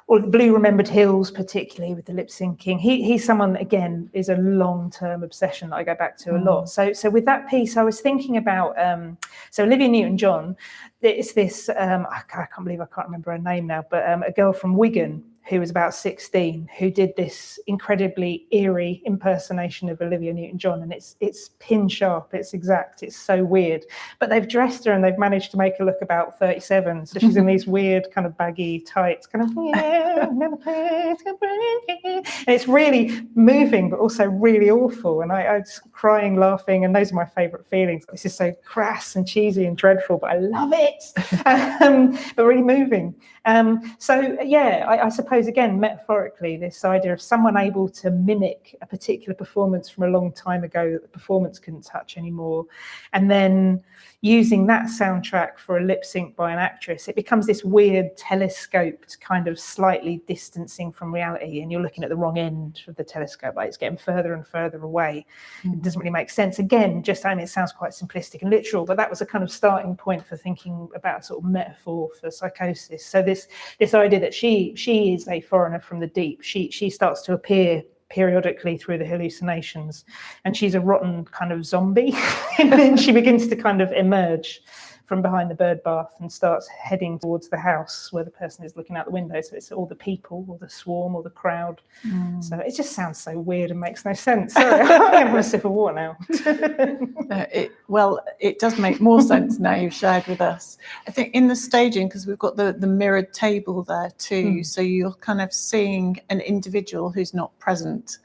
or the Blue Remembered Hills, particularly with the lip syncing. He's someone that, again, is a long-term obsession that I go back to a lot. So with that piece, I was thinking about, so Olivia Newton-John, it's this, I can't believe I can't remember her name now, but a girl from Wigan who was about 16, who did this incredibly eerie impersonation of Olivia Newton-John, and it's pin sharp, it's exact, it's so weird. But they've dressed her and they've managed to make her look about 37. So she's in these weird kind of baggy tights, kind of, yeah, and it's really moving, but also really awful. And I was crying, laughing, and those are my favourite feelings. This is so crass and cheesy and dreadful, but I love it. But really moving. So yeah, I suppose, again, metaphorically, this idea of someone able to mimic a particular performance from a long time ago that the performance couldn't touch anymore, and then using that soundtrack for a lip sync by an actress, it becomes this weird telescoped kind of slightly distancing from reality, and you're looking at the wrong end of the telescope, like it's getting further and further away. It doesn't really make sense. Again, just, I mean, it sounds quite simplistic and literal, but that was a kind of starting point for thinking about sort of metaphor for psychosis. So this idea that she is a foreigner from the deep, she starts to appear periodically through the hallucinations, and she's a rotten kind of zombie. And then she begins to kind of emerge from behind the bird bath and starts heading towards the house where the person is looking out the window. So it's all the people or the swarm or the crowd. So it just sounds so weird and makes no sense. Sorry, I'm going to have a sip of water now.
It does make more sense now you've shared with us. I think in the staging, because we've got the mirrored table there too, so you're kind of seeing an individual who's not present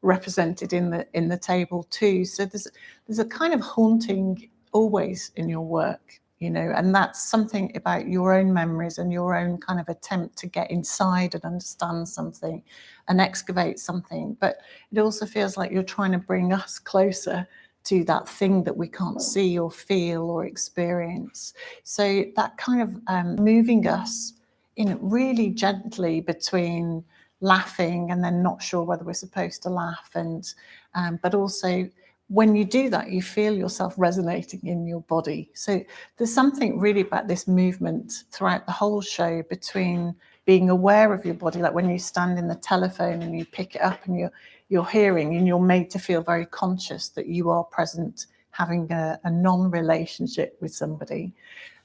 represented in the table too. So there's a kind of haunting always in your work, and that's something about your own memories and your own kind of attempt to get inside and understand something and excavate something. But it also feels like you're trying to bring us closer to that thing that we can't see or feel or experience. So that kind of moving us really gently between laughing and then not sure whether we're supposed to laugh, and but also when you do that, you feel yourself resonating in your body. So there's something really about this movement throughout the whole show, between being aware of your body, like when you stand in the telephone and you pick it up and you're hearing, and you're made to feel very conscious that you are present, having a non-relationship with somebody.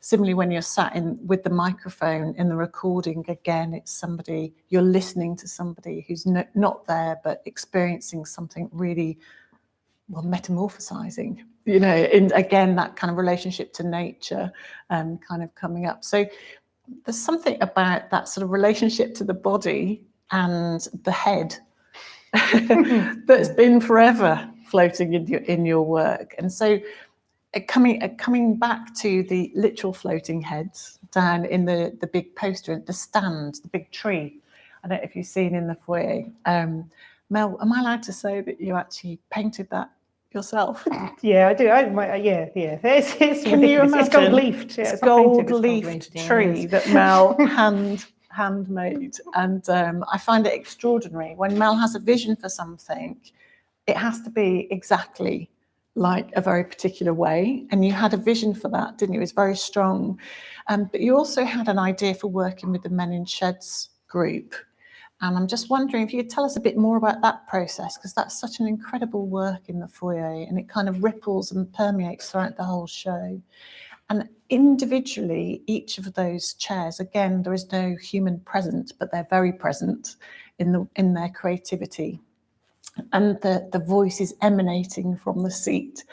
Similarly, when you're sat in with the microphone in the recording, again, it's somebody, you're listening to somebody who's not there, but experiencing something really, metamorphosizing, in, again, that kind of relationship to nature kind of coming up. So there's something about that sort of relationship to the body and the head that's been forever floating in your work. And so coming back to the literal floating heads down in the big poster, the stand, the big tree. I don't know if you've seen in the foyer. Mel, am I allowed to say that you actually painted that yourself?
Yeah, I do. Yeah. It's
Can you imagine?
It's gold-leafed. Yeah,
it's gold-leafed tree that Mel handmade. And I find it extraordinary. When Mel has a vision for something, it has to be exactly like a very particular way. And you had a vision for that, didn't you? It was very strong. But you also had an idea for working with the Men in Sheds group. And I'm just wondering if you could tell us a bit more about that process, because that's such an incredible work in the foyer, and it kind of ripples and permeates throughout the whole show. And individually, each of those chairs, again, there is no human present, but they're very present in their creativity. And the voice is emanating from the seat.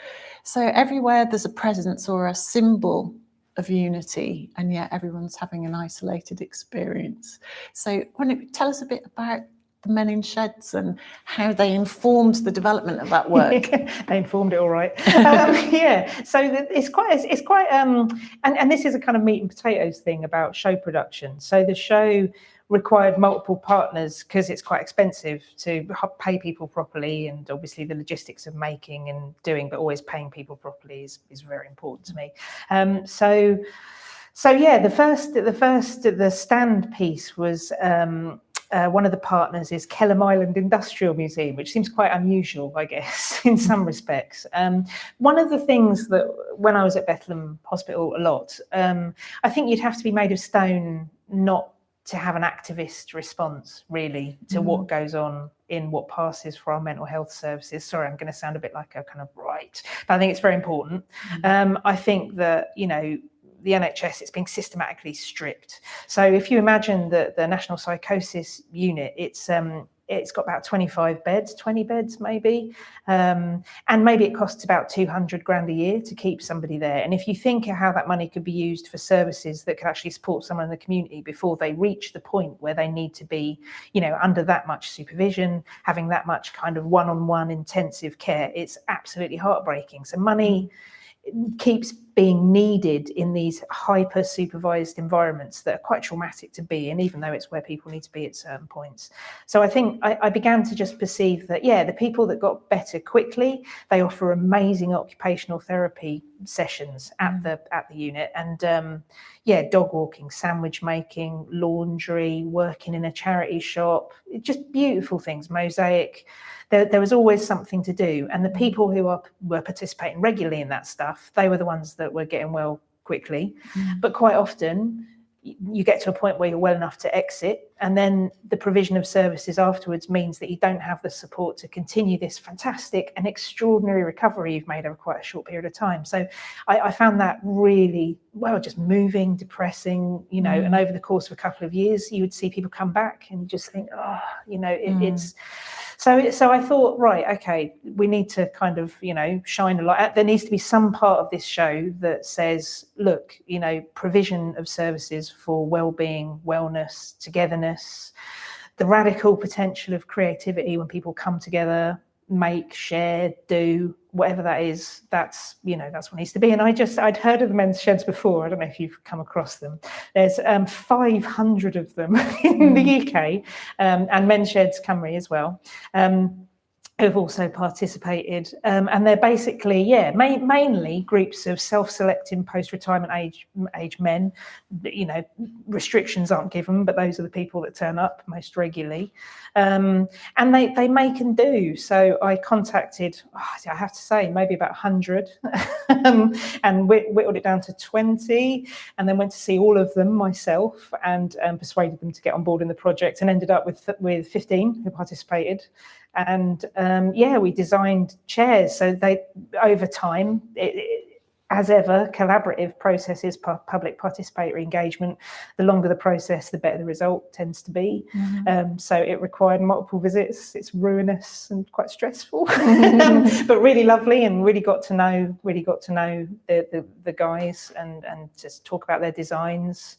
So everywhere there's a presence or a symbol of unity, and yet everyone's having an isolated experience. So why don't you tell us a bit about the Men in Sheds and how they informed the development of that work?
They informed it all right. Yeah, so it's quite and this is a kind of meat and potatoes thing about show production. So the show required multiple partners because it's quite expensive to pay people properly, and obviously the logistics of making and doing, but always paying people properly is very important to me. So yeah, the stand piece was one of the partners is Kelham Island Industrial Museum, which seems quite unusual, I guess, in some respects. One of the things that when I was at Bethlehem Hospital a lot, I think you'd have to be made of stone not to have an activist response really to what goes on in what passes for our mental health services. Sorry, I'm going to sound a bit like a kind of right, but I think it's very important. I think that, the NHS, it's being systematically stripped. So if you imagine that the National Psychosis Unit, it's got about 25 beds, 20 beds maybe, and maybe it costs about 200 grand a year to keep somebody there. And if you think of how that money could be used for services that could actually support someone in the community before they reach the point where they need to be, under that much supervision, having that much kind of one-on-one intensive care, it's absolutely heartbreaking. So money keeps being needed in these hyper supervised environments that are quite traumatic to be in, even though it's where people need to be at certain points. So I think I began to just perceive that, yeah, the people that got better quickly, they offer amazing occupational therapy sessions at the unit, and yeah, dog walking, sandwich making, laundry, working in a charity shop, just beautiful things, mosaic. There was always something to do, and the people who were participating regularly in that stuff, they were the ones that were getting well quickly. But quite often you get to a point where you're well enough to exit, and then the provision of services afterwards means that you don't have the support to continue this fantastic and extraordinary recovery you've made over quite a short period of time. So I found that really, well, just moving, depressing, you know, and over the course of a couple of years, you would see people come back and you just think, oh, you know, it's... So I thought, right, okay, we need to kind of, you know, shine a light. There needs to be some part of this show that says, look, you know, provision of services for well-being, wellness, togetherness, the radical potential of creativity when people come together, make, share, do, whatever that is, that's, you know, that's what needs to be. And I'd heard of the men's sheds before. I don't know if you've come across them. There's 500 of them in the UK, and Men's Sheds Cymru as well, who've also participated. And they're basically, mainly groups of self-selecting post-retirement age men. You know, restrictions aren't given, but those are the people that turn up most regularly. And they make and do. So I contacted, I have to say, maybe about 100, and whittled it down to 20, and then went to see all of them myself and persuaded them to get on board in the project, and ended up with 15 who participated. And we designed chairs. So they, over time, as ever, collaborative processes, public participatory engagement. The longer the process, the better the result tends to be. So it required multiple visits. It's ruinous and quite stressful, but really lovely, and really got to know the guys and just talk about their designs.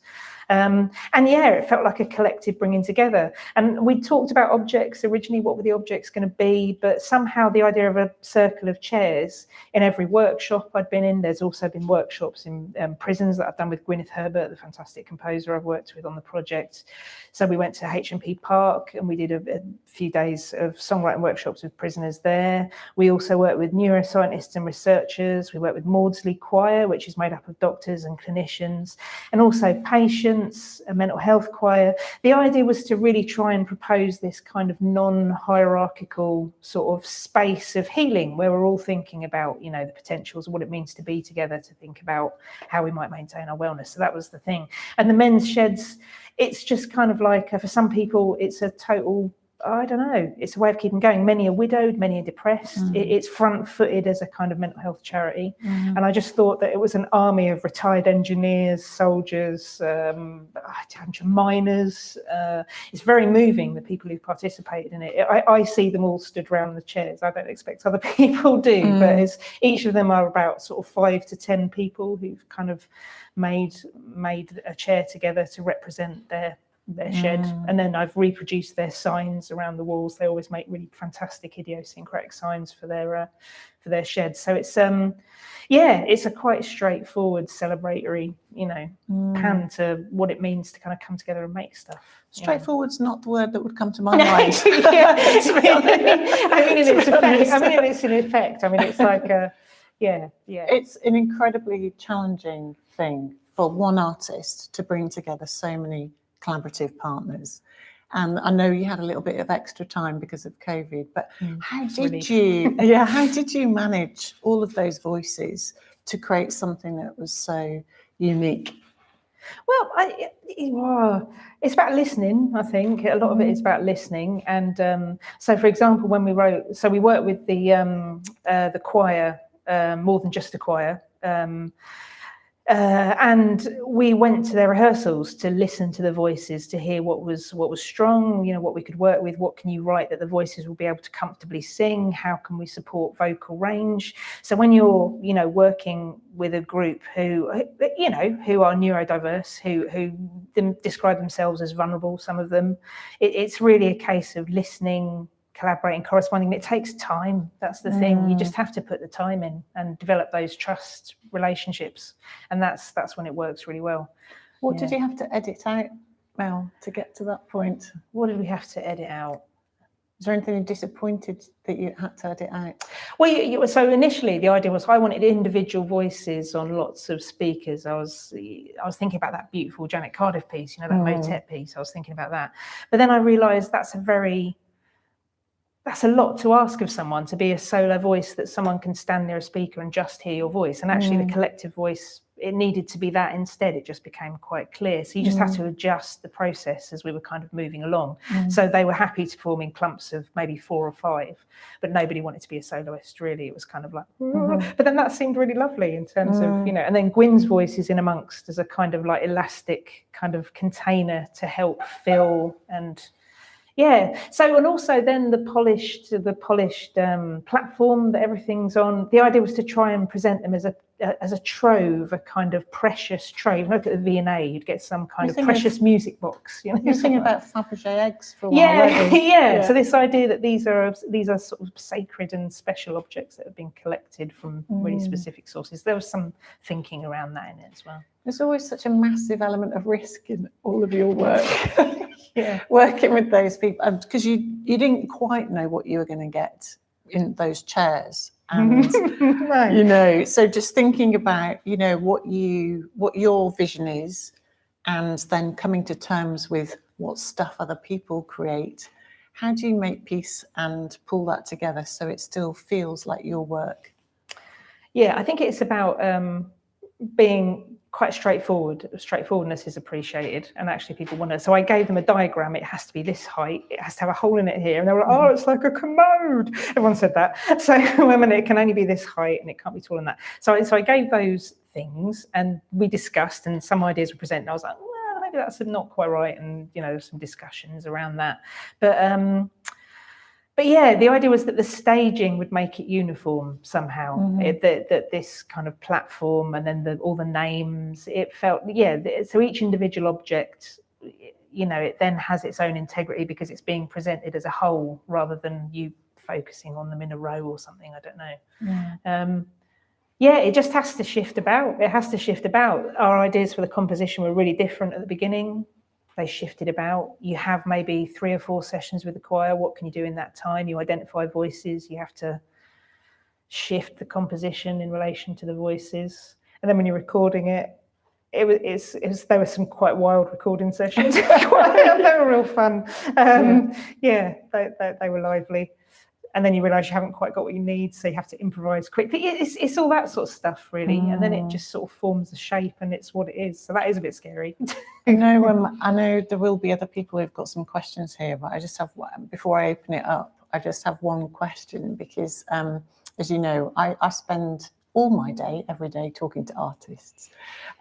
It felt like a collective bringing together. And we talked about objects originally, what were the objects going to be, but somehow the idea of a circle of chairs in every workshop I'd been in, there's also been workshops in prisons that I've done with Gwyneth Herbert, the fantastic composer I've worked with on the project. So we went to HMP Park and we did a few days of songwriting workshops with prisoners there. We also worked with neuroscientists and researchers. We worked with Maudsley Choir, which is made up of doctors and clinicians, and also patients, a mental health choir. The idea was to really try and propose this kind of non-hierarchical sort of space of healing where we're all thinking about, you know, the potentials of what it means to be together, to think about how we might maintain our wellness. So that was the thing. And the men's sheds, it's just kind of like, for some people, it's a total, I don't know, it's a way of keeping going. Many are widowed, many are depressed. It's front-footed as a kind of mental health charity. And I just thought that it was an army of retired engineers, soldiers, miners. It's very moving, the people who participated in it. I see them all stood around the chairs. I don't expect other people do, but each of them are about sort of 5 to 10 people who've kind of made a chair together to represent their shed, and then I've reproduced their signs around the walls. They always make really fantastic idiosyncratic signs for their sheds. So it's it's a quite straightforward celebratory, you know, pan to what it means to kind of come together and make stuff.
Straightforward's not the word that would come to my mind.
I mean, it's in effect. I mean, it's like
It's an incredibly challenging thing for one artist to bring together so many collaborative partners. And I know you had a little bit of extra time because of COVID, but how did you manage all of those voices to create something that was so unique?
Well, it's about listening, I think. A lot of it is about listening. And so, for example, when we worked with the choir, More Than Just a Choir, and we went to their rehearsals to listen to the voices, to hear what was strong, you know, what we could work with, what can you write that the voices will be able to comfortably sing, how can we support vocal range. So when you're, you know, working with a group who are neurodiverse, who describe themselves as vulnerable, some of them, it's really a case of listening, collaborating, corresponding. It takes time. That's the thing. You just have to put the time in and develop those trust relationships, and that's when it works really well.
What did you have to edit out, Mel, to get to that point?
What did we have to edit out?
Is there anything you're disappointed that you had to edit out?
Well, so initially the idea was I wanted individual voices on lots of speakers. I was thinking about that beautiful Janet Cardiff piece, that motet piece. I was thinking about that, but then I realised that's a lot to ask of someone, to be a solo voice, that someone can stand near a speaker and just hear your voice. And actually the collective voice, it needed to be that instead. It just became quite clear. So you just had to adjust the process as we were kind of moving along. So they were happy to form in clumps of maybe 4 or 5, but nobody wanted to be a soloist, really. It was kind of like, but then that seemed really lovely in terms of, and then Gwyn's voice is in amongst as a kind of like elastic kind of container to help fill and... Yeah. So, and also then the polished platform that everything's on. The idea was to try and present them as a trove, a kind of precious trove. Look at the V&A, you'd get some kind of precious music box.
You're thinking about Fabergé eggs for a while.
Yeah. So this idea that these are sort of sacred and special objects that have been collected from really specific sources. There was some thinking around that in it as well.
There's always such a massive element of risk in all of your work. Working with those people, because you didn't quite know what you were going to get in those chairs, and so just thinking about what your vision is, and then coming to terms with what stuff other people create. How do you make peace and pull that together so it still feels like your work?
Yeah, I think it's about being quite straightforward. Straightforwardness is appreciated, and actually people want to. So I gave them a diagram. It has to be this height. It has to have a hole in it here, and they were like, "Oh, it's like a commode." Everyone said that. So it can only be this height, and it can't be taller than that. So I gave those things, and we discussed, and some ideas were presented. And I was like, "Well, maybe that's not quite right," and some discussions around that, But yeah, the idea was that the staging would make it uniform somehow. That this kind of platform, and then all the names, it felt, so each individual object, it then has its own integrity because it's being presented as a whole rather than you focusing on them in a row or something. I don't know. It just has to shift about. It has to shift about. Our ideas for the composition were really different at the beginning. They shifted about. You have maybe 3 or 4 sessions with the choir. What can you do in that time? You identify voices. You have to shift the composition in relation to the voices. And then when you're recording it, there were some quite wild recording sessions. They were real fun. They were lively. And then you realise you haven't quite got what you need, so you have to improvise quickly. It's all that sort of stuff, really. And then it just sort of forms a shape, and it's what it is. So that is a bit scary.
I know there will be other people who've got some questions here, but I just have one. Before I open it up, I just have one question because, as you know, I spend all my day, every day, talking to artists,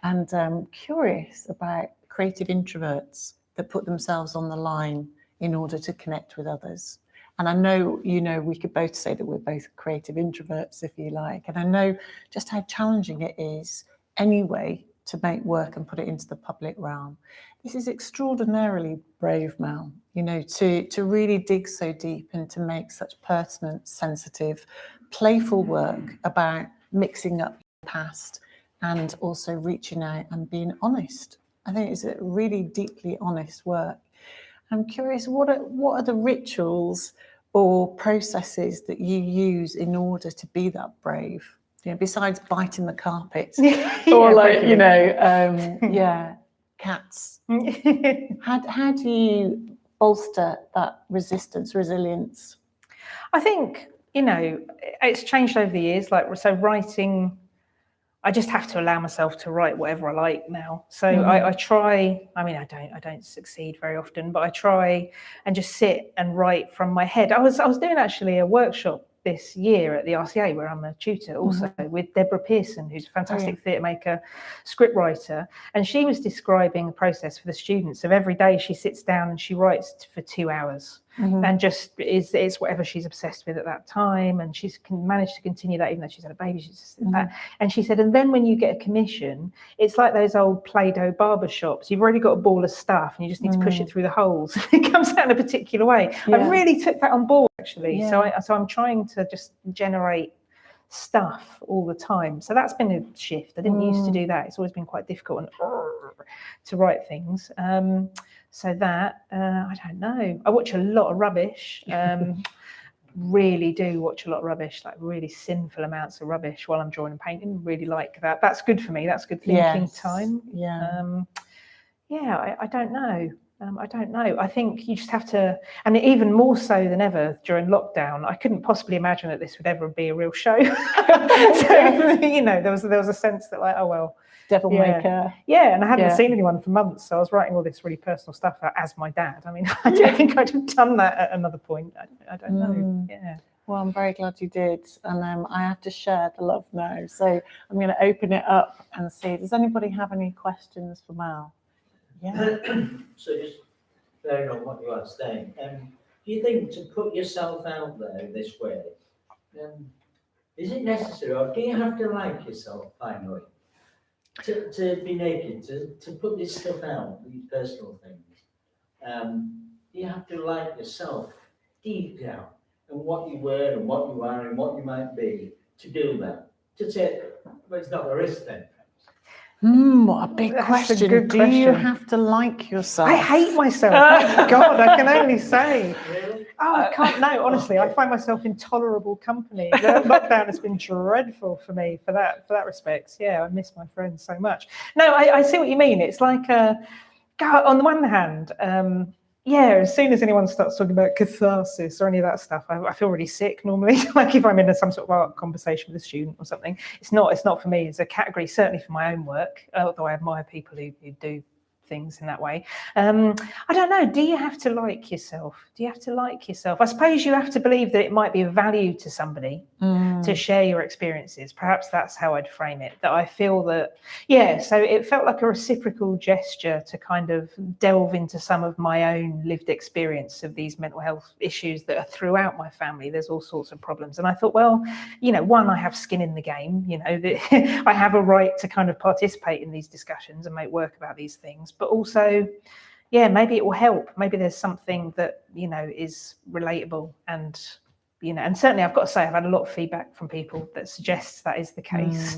and curious about creative introverts that put themselves on the line in order to connect with others. And I know, we could both say that we're both creative introverts, if you like. And I know just how challenging it is anyway to make work and put it into the public realm. This is extraordinarily brave, Mel, to really dig so deep and to make such pertinent, sensitive, playful work about mixing up your past and also reaching out and being honest. I think it's a really deeply honest work. I'm curious, what are the rituals or processes that you use in order to be that brave? Besides biting the carpet, or cats. How do you bolster that resilience?
I think it's changed over the years. Writing. I just have to allow myself to write whatever I like now. So I try, I don't succeed very often, but I try and just sit and write from my head. I was doing actually a workshop this year at the RCA where I'm a tutor also with Deborah Pearson, who's a fantastic theatre maker, script writer. And she was describing a process for the students of every day she sits down and she writes for 2 hours. and just is whatever she's obsessed with at that time, and she's managed to continue that even though she's had a baby. She's just that. And she said, and then when you get a commission, it's like those old Play-Doh barber shops. You've already got a ball of stuff, and you just need to push it through the holes. It comes out in a particular way. I really took that on board actually. So I'm trying to just generate stuff all the time. So that's been a shift. I didn't used to do that. It's always been quite difficult and to write things. So that I don't know. I watch a lot of rubbish. Really do watch a lot of rubbish, like really sinful amounts of rubbish while I'm drawing and painting. Really like that. That's good for me. That's good thinking time. I don't know. I don't know. I think you just have to, and even more so than ever during lockdown, I couldn't possibly imagine that this would ever be a real show. So, there was a sense that like, oh, well.
Devil maker.
Yeah, and I hadn't seen anyone for months, so I was writing all this really personal stuff as my dad. I mean, I don't think I'd have done that at another point. I don't know. Yeah.
Well, I'm very glad you did. And I have to share the love now. So I'm going to open it up and see, does anybody have any questions for Mel? Yeah.
So just bearing on what you are saying, do you think to put yourself out there this way, is it necessary, or do you have to like yourself finally? To be naked, to put this stuff out, these personal things, you have to like yourself deep down and what you were and what you are and what you might be to do that. To take, well, it's not a risk then.
What a big
That's
question.
a good
Do
question.
you have to like yourself?
I hate myself. Oh, God, I can only say.
Really?
Oh, I can't. No, honestly, I find myself in tolerable company. The lockdown has been dreadful for me for that respect. Yeah, I miss my friends so much. No, I see what you mean. It's like, God, on the one hand, as soon as anyone starts talking about catharsis or any of that stuff, I feel really sick normally. Like if I'm in some sort of art conversation with a student or something, it's not for me. It's a category, certainly for my own work, although I admire people who do things in that way. I don't know. Do you have to like yourself? Do you have to like yourself? I suppose you have to believe that it might be of value to somebody to share your experiences. Perhaps that's how I'd frame it. That I feel that, so it felt like a reciprocal gesture to kind of delve into some of my own lived experience of these mental health issues that are throughout my family. There's all sorts of problems. And I thought, well, one, I have skin in the game, that I have a right to kind of participate in these discussions and make work about these things. But also, maybe it will help. Maybe there's something that, is relatable and, and certainly I've got to say, I've had a lot of feedback from people that suggests that is the case.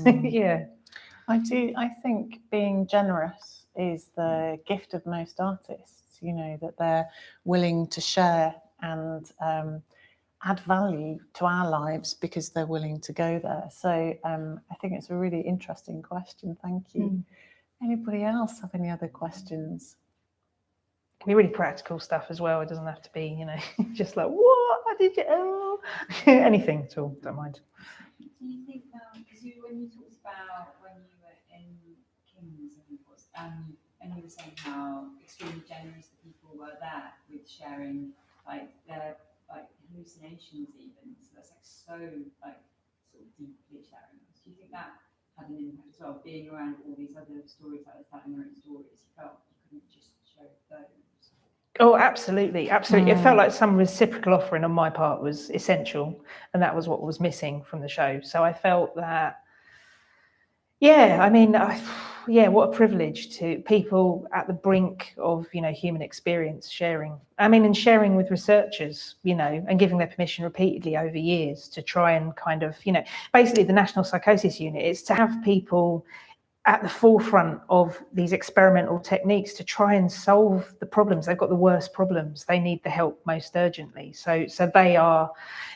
I do. I think being generous is the gift of most artists, that they're willing to share and add value to our lives because they're willing to go there. So I think it's a really interesting question. Thank you. Anybody else have any other questions?
It can be really practical stuff as well. It doesn't have to be, just like, what? How did you? Oh. Anything at all. Don't mind.
Do you think because when you talked about when you were in King's, I think it was, and you were saying how extremely generous the people were there with sharing their hallucinations even. So that's so sort of deeply sharing. Do you think that had an impact as well? Being around all these other storytellers telling their own stories, you felt you couldn't just show those.
Oh, absolutely. It felt like some reciprocal offering on my part was essential, and that was what was missing from the show. So I felt that, what a privilege to people at the brink of, human experience sharing. And sharing with researchers, and giving their permission repeatedly over years to try and kind of, basically the National Psychosis Unit is to have people at the forefront of these experimental techniques to try and solve the problems. They've got the worst problems. They need the help most urgently. So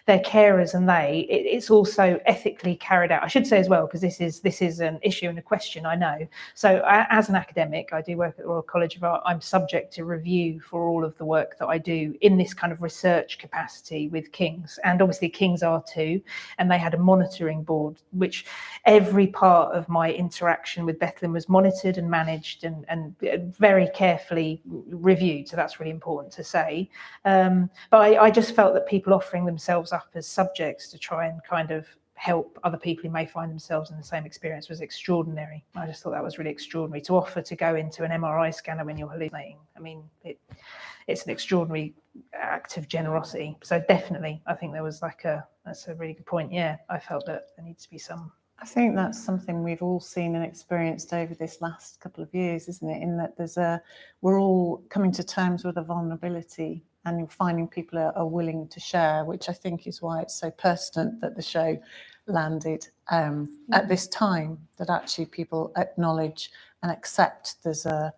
they're carers, and it's also ethically carried out. I should say as well, because this is an issue and a question, I know. So as an academic, I do work at the Royal College of Art. I'm subject to review for all of the work that I do in this kind of research capacity with King's, and obviously King's are too. And they had a monitoring board, which every part of my interaction with Bethlehem was monitored and managed and very carefully reviewed. So that's really important to say. But I just felt that people offering themselves up as subjects to try and kind of help other people who may find themselves in the same experience was extraordinary. I just thought that was really extraordinary. To offer to go into an MRI scanner when you're hallucinating, I mean, it's an extraordinary act of generosity. So definitely, I think that's a really good point. Yeah, I felt that there needs to be some.
I think that's something we've all seen and experienced over this last couple of years, isn't it? In that we're all coming to terms with a vulnerability, and you're finding people are willing to share, which I think is why it's so pertinent that the show landed at this time, that actually people acknowledge and accept there's a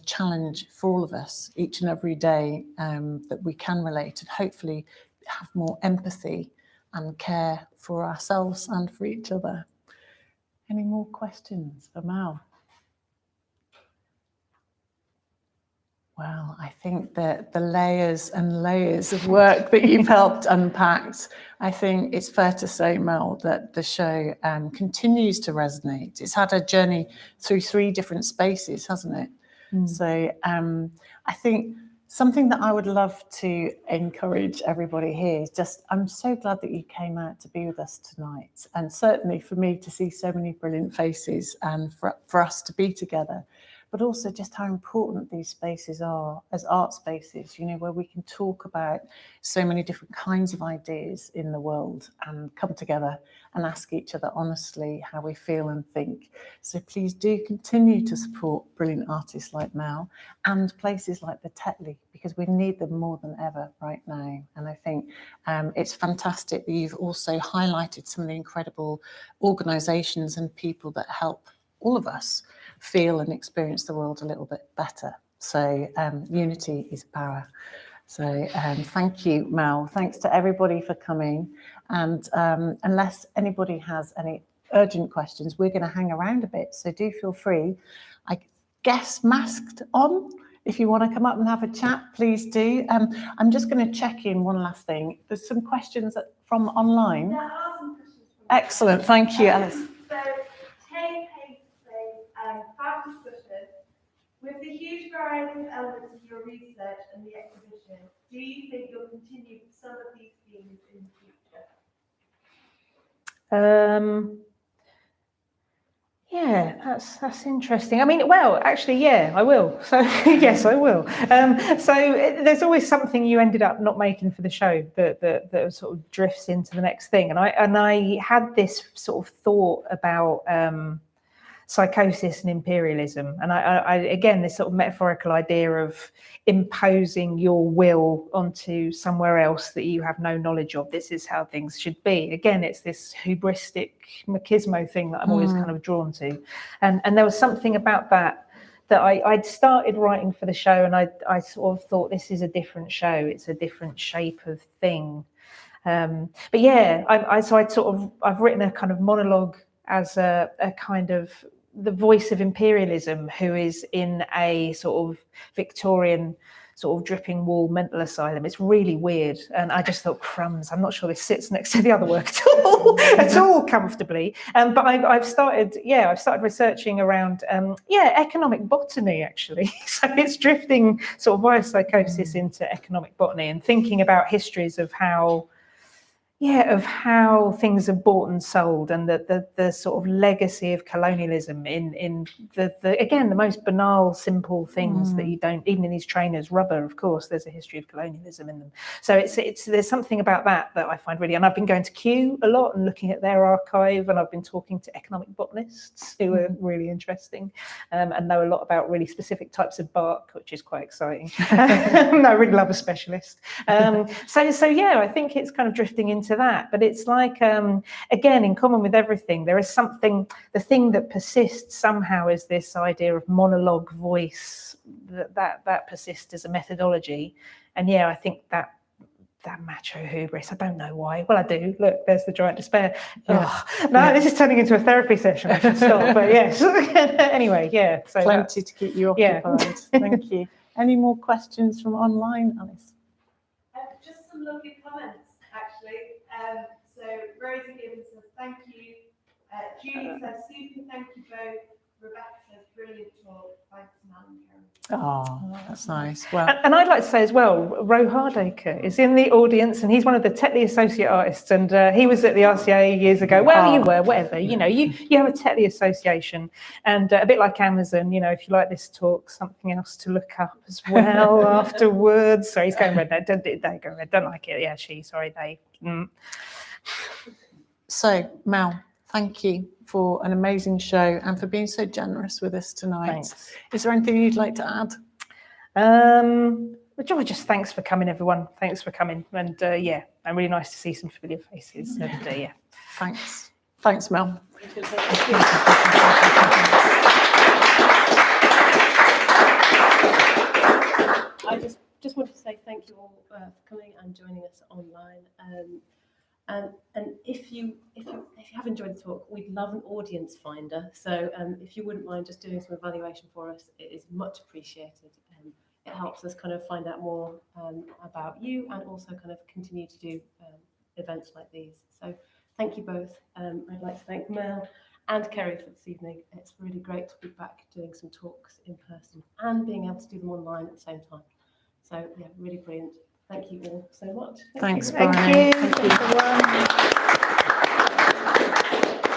challenge for all of us each and every day, that we can relate and hopefully have more empathy and care for ourselves and for each other. Any more questions for Mel? Well, I think that the layers and layers of work that you've helped unpack, I think it's fair to say, Mel, that the show continues to resonate. It's had a journey through 3 different spaces, hasn't it? So I think something that I would love to encourage everybody here is just, I'm so glad that you came out to be with us tonight. And certainly for me to see so many brilliant faces and for us to be together, but also just how important these spaces are as art spaces, you know, where we can talk about so many different kinds of ideas in the world and come together and ask each other honestly how we feel and think. So please do continue to support brilliant artists like Mel and places like the Tetley, because we need them more than ever right now. And I think it's fantastic that you've also highlighted some of the incredible organisations and people that help all of us feel and experience the world a little bit better. So unity is power. So thank you, Mel. Thanks to everybody for coming. And unless anybody has any urgent questions, we're going to hang around a bit. So do feel free. I guess masked on. If you want to come up and have a chat, please do. I'm just going to check in one last thing. There's some questions from online.
There are some questions from
Excellent. Thank you, Alice.
So Tay Page says, fab discussion. With the huge variety of elements of your research and the exhibition, do you think you'll continue some of these themes in the future?
Yeah, that's interesting. I mean, well, actually, yeah, I will. So yes, I will. So there's always something you ended up not making for the show that sort of drifts into the next thing. And I had this sort of thought about psychosis and imperialism, and I again, this sort of metaphorical idea of imposing your will onto somewhere else that you have no knowledge of. This is how things should be. Again, it's this hubristic machismo thing that I'm always kind of drawn to, and there was something about that I'd started writing for the show, and I sort of thought, this is a different show. It's a different shape of thing. But yeah, I've written a kind of monologue as a kind of the voice of imperialism, who is in a sort of Victorian sort of dripping wall mental asylum. It's really weird. And I just thought, crumbs, I'm not sure this sits next to the other work at all comfortably. But I've started researching around, economic botany, actually. So it's drifting sort of via psychosis into economic botany and thinking about histories of how things are bought and sold, and the sort of legacy of colonialism in the most banal, simple things that you don't, even in these trainers, rubber, of course, there's a history of colonialism in them. So there's something about that I find really, and I've been going to Kew a lot and looking at their archive, and I've been talking to economic botanists who are really interesting and know a lot about really specific types of bark, which is quite exciting. I really love a specialist. So yeah, I think it's kind of drifting into that, but it's like again, in common with everything, there is something, the thing that persists somehow is this idea of monologue voice that persists as a methodology. And yeah, I think that macho hubris, I don't know why, well I do, look, there's the giant despair. This is turning into a therapy session, I should stop. But yes. Anyway, yeah, so
plenty to keep you occupied. Thank you. Any more questions from online, Alice?
Just some lovely comments, actually. So Rosie Gibbons says, thank you. Julie says, super, thank you both. Rebecca says, brilliant talk. Thanks, Mel and Karen.
Oh, that's nice. Well,
And I'd like to say as well, Ro Hardacre is in the audience, and he's one of the Tetley Associate Artists, and he was at the RCA years ago, wherever you were, whatever, you know, you have a Tetley Association, and a bit like Amazon, you know, if you like this talk, something else to look up as well afterwards. Sorry, he's going red there. They go red. Don't like it. Yeah, sorry, they.
so Mel, thank you for an amazing show and for being so generous with us tonight.
Thanks.
Is there anything you'd like to add?
Just thanks for coming, everyone. Thanks for coming. And yeah, and really nice to see some familiar faces. And yeah.
Thanks. Thanks, Mel.
I just wanted to say thank you all for coming and joining us online. And if you have enjoyed the talk, we'd love an audience finder. So if you wouldn't mind just doing some evaluation for us, it is much appreciated. It helps us kind of find out more about you and also kind of continue to do events like these. So thank you both. I'd like to thank Mel and Kerry for this evening. It's really great to be back doing some talks in person and being able to do them online at the same time. So yeah, really brilliant. Thank you all so much.
Thanks,
Thank
Bryony.
you. Thank you.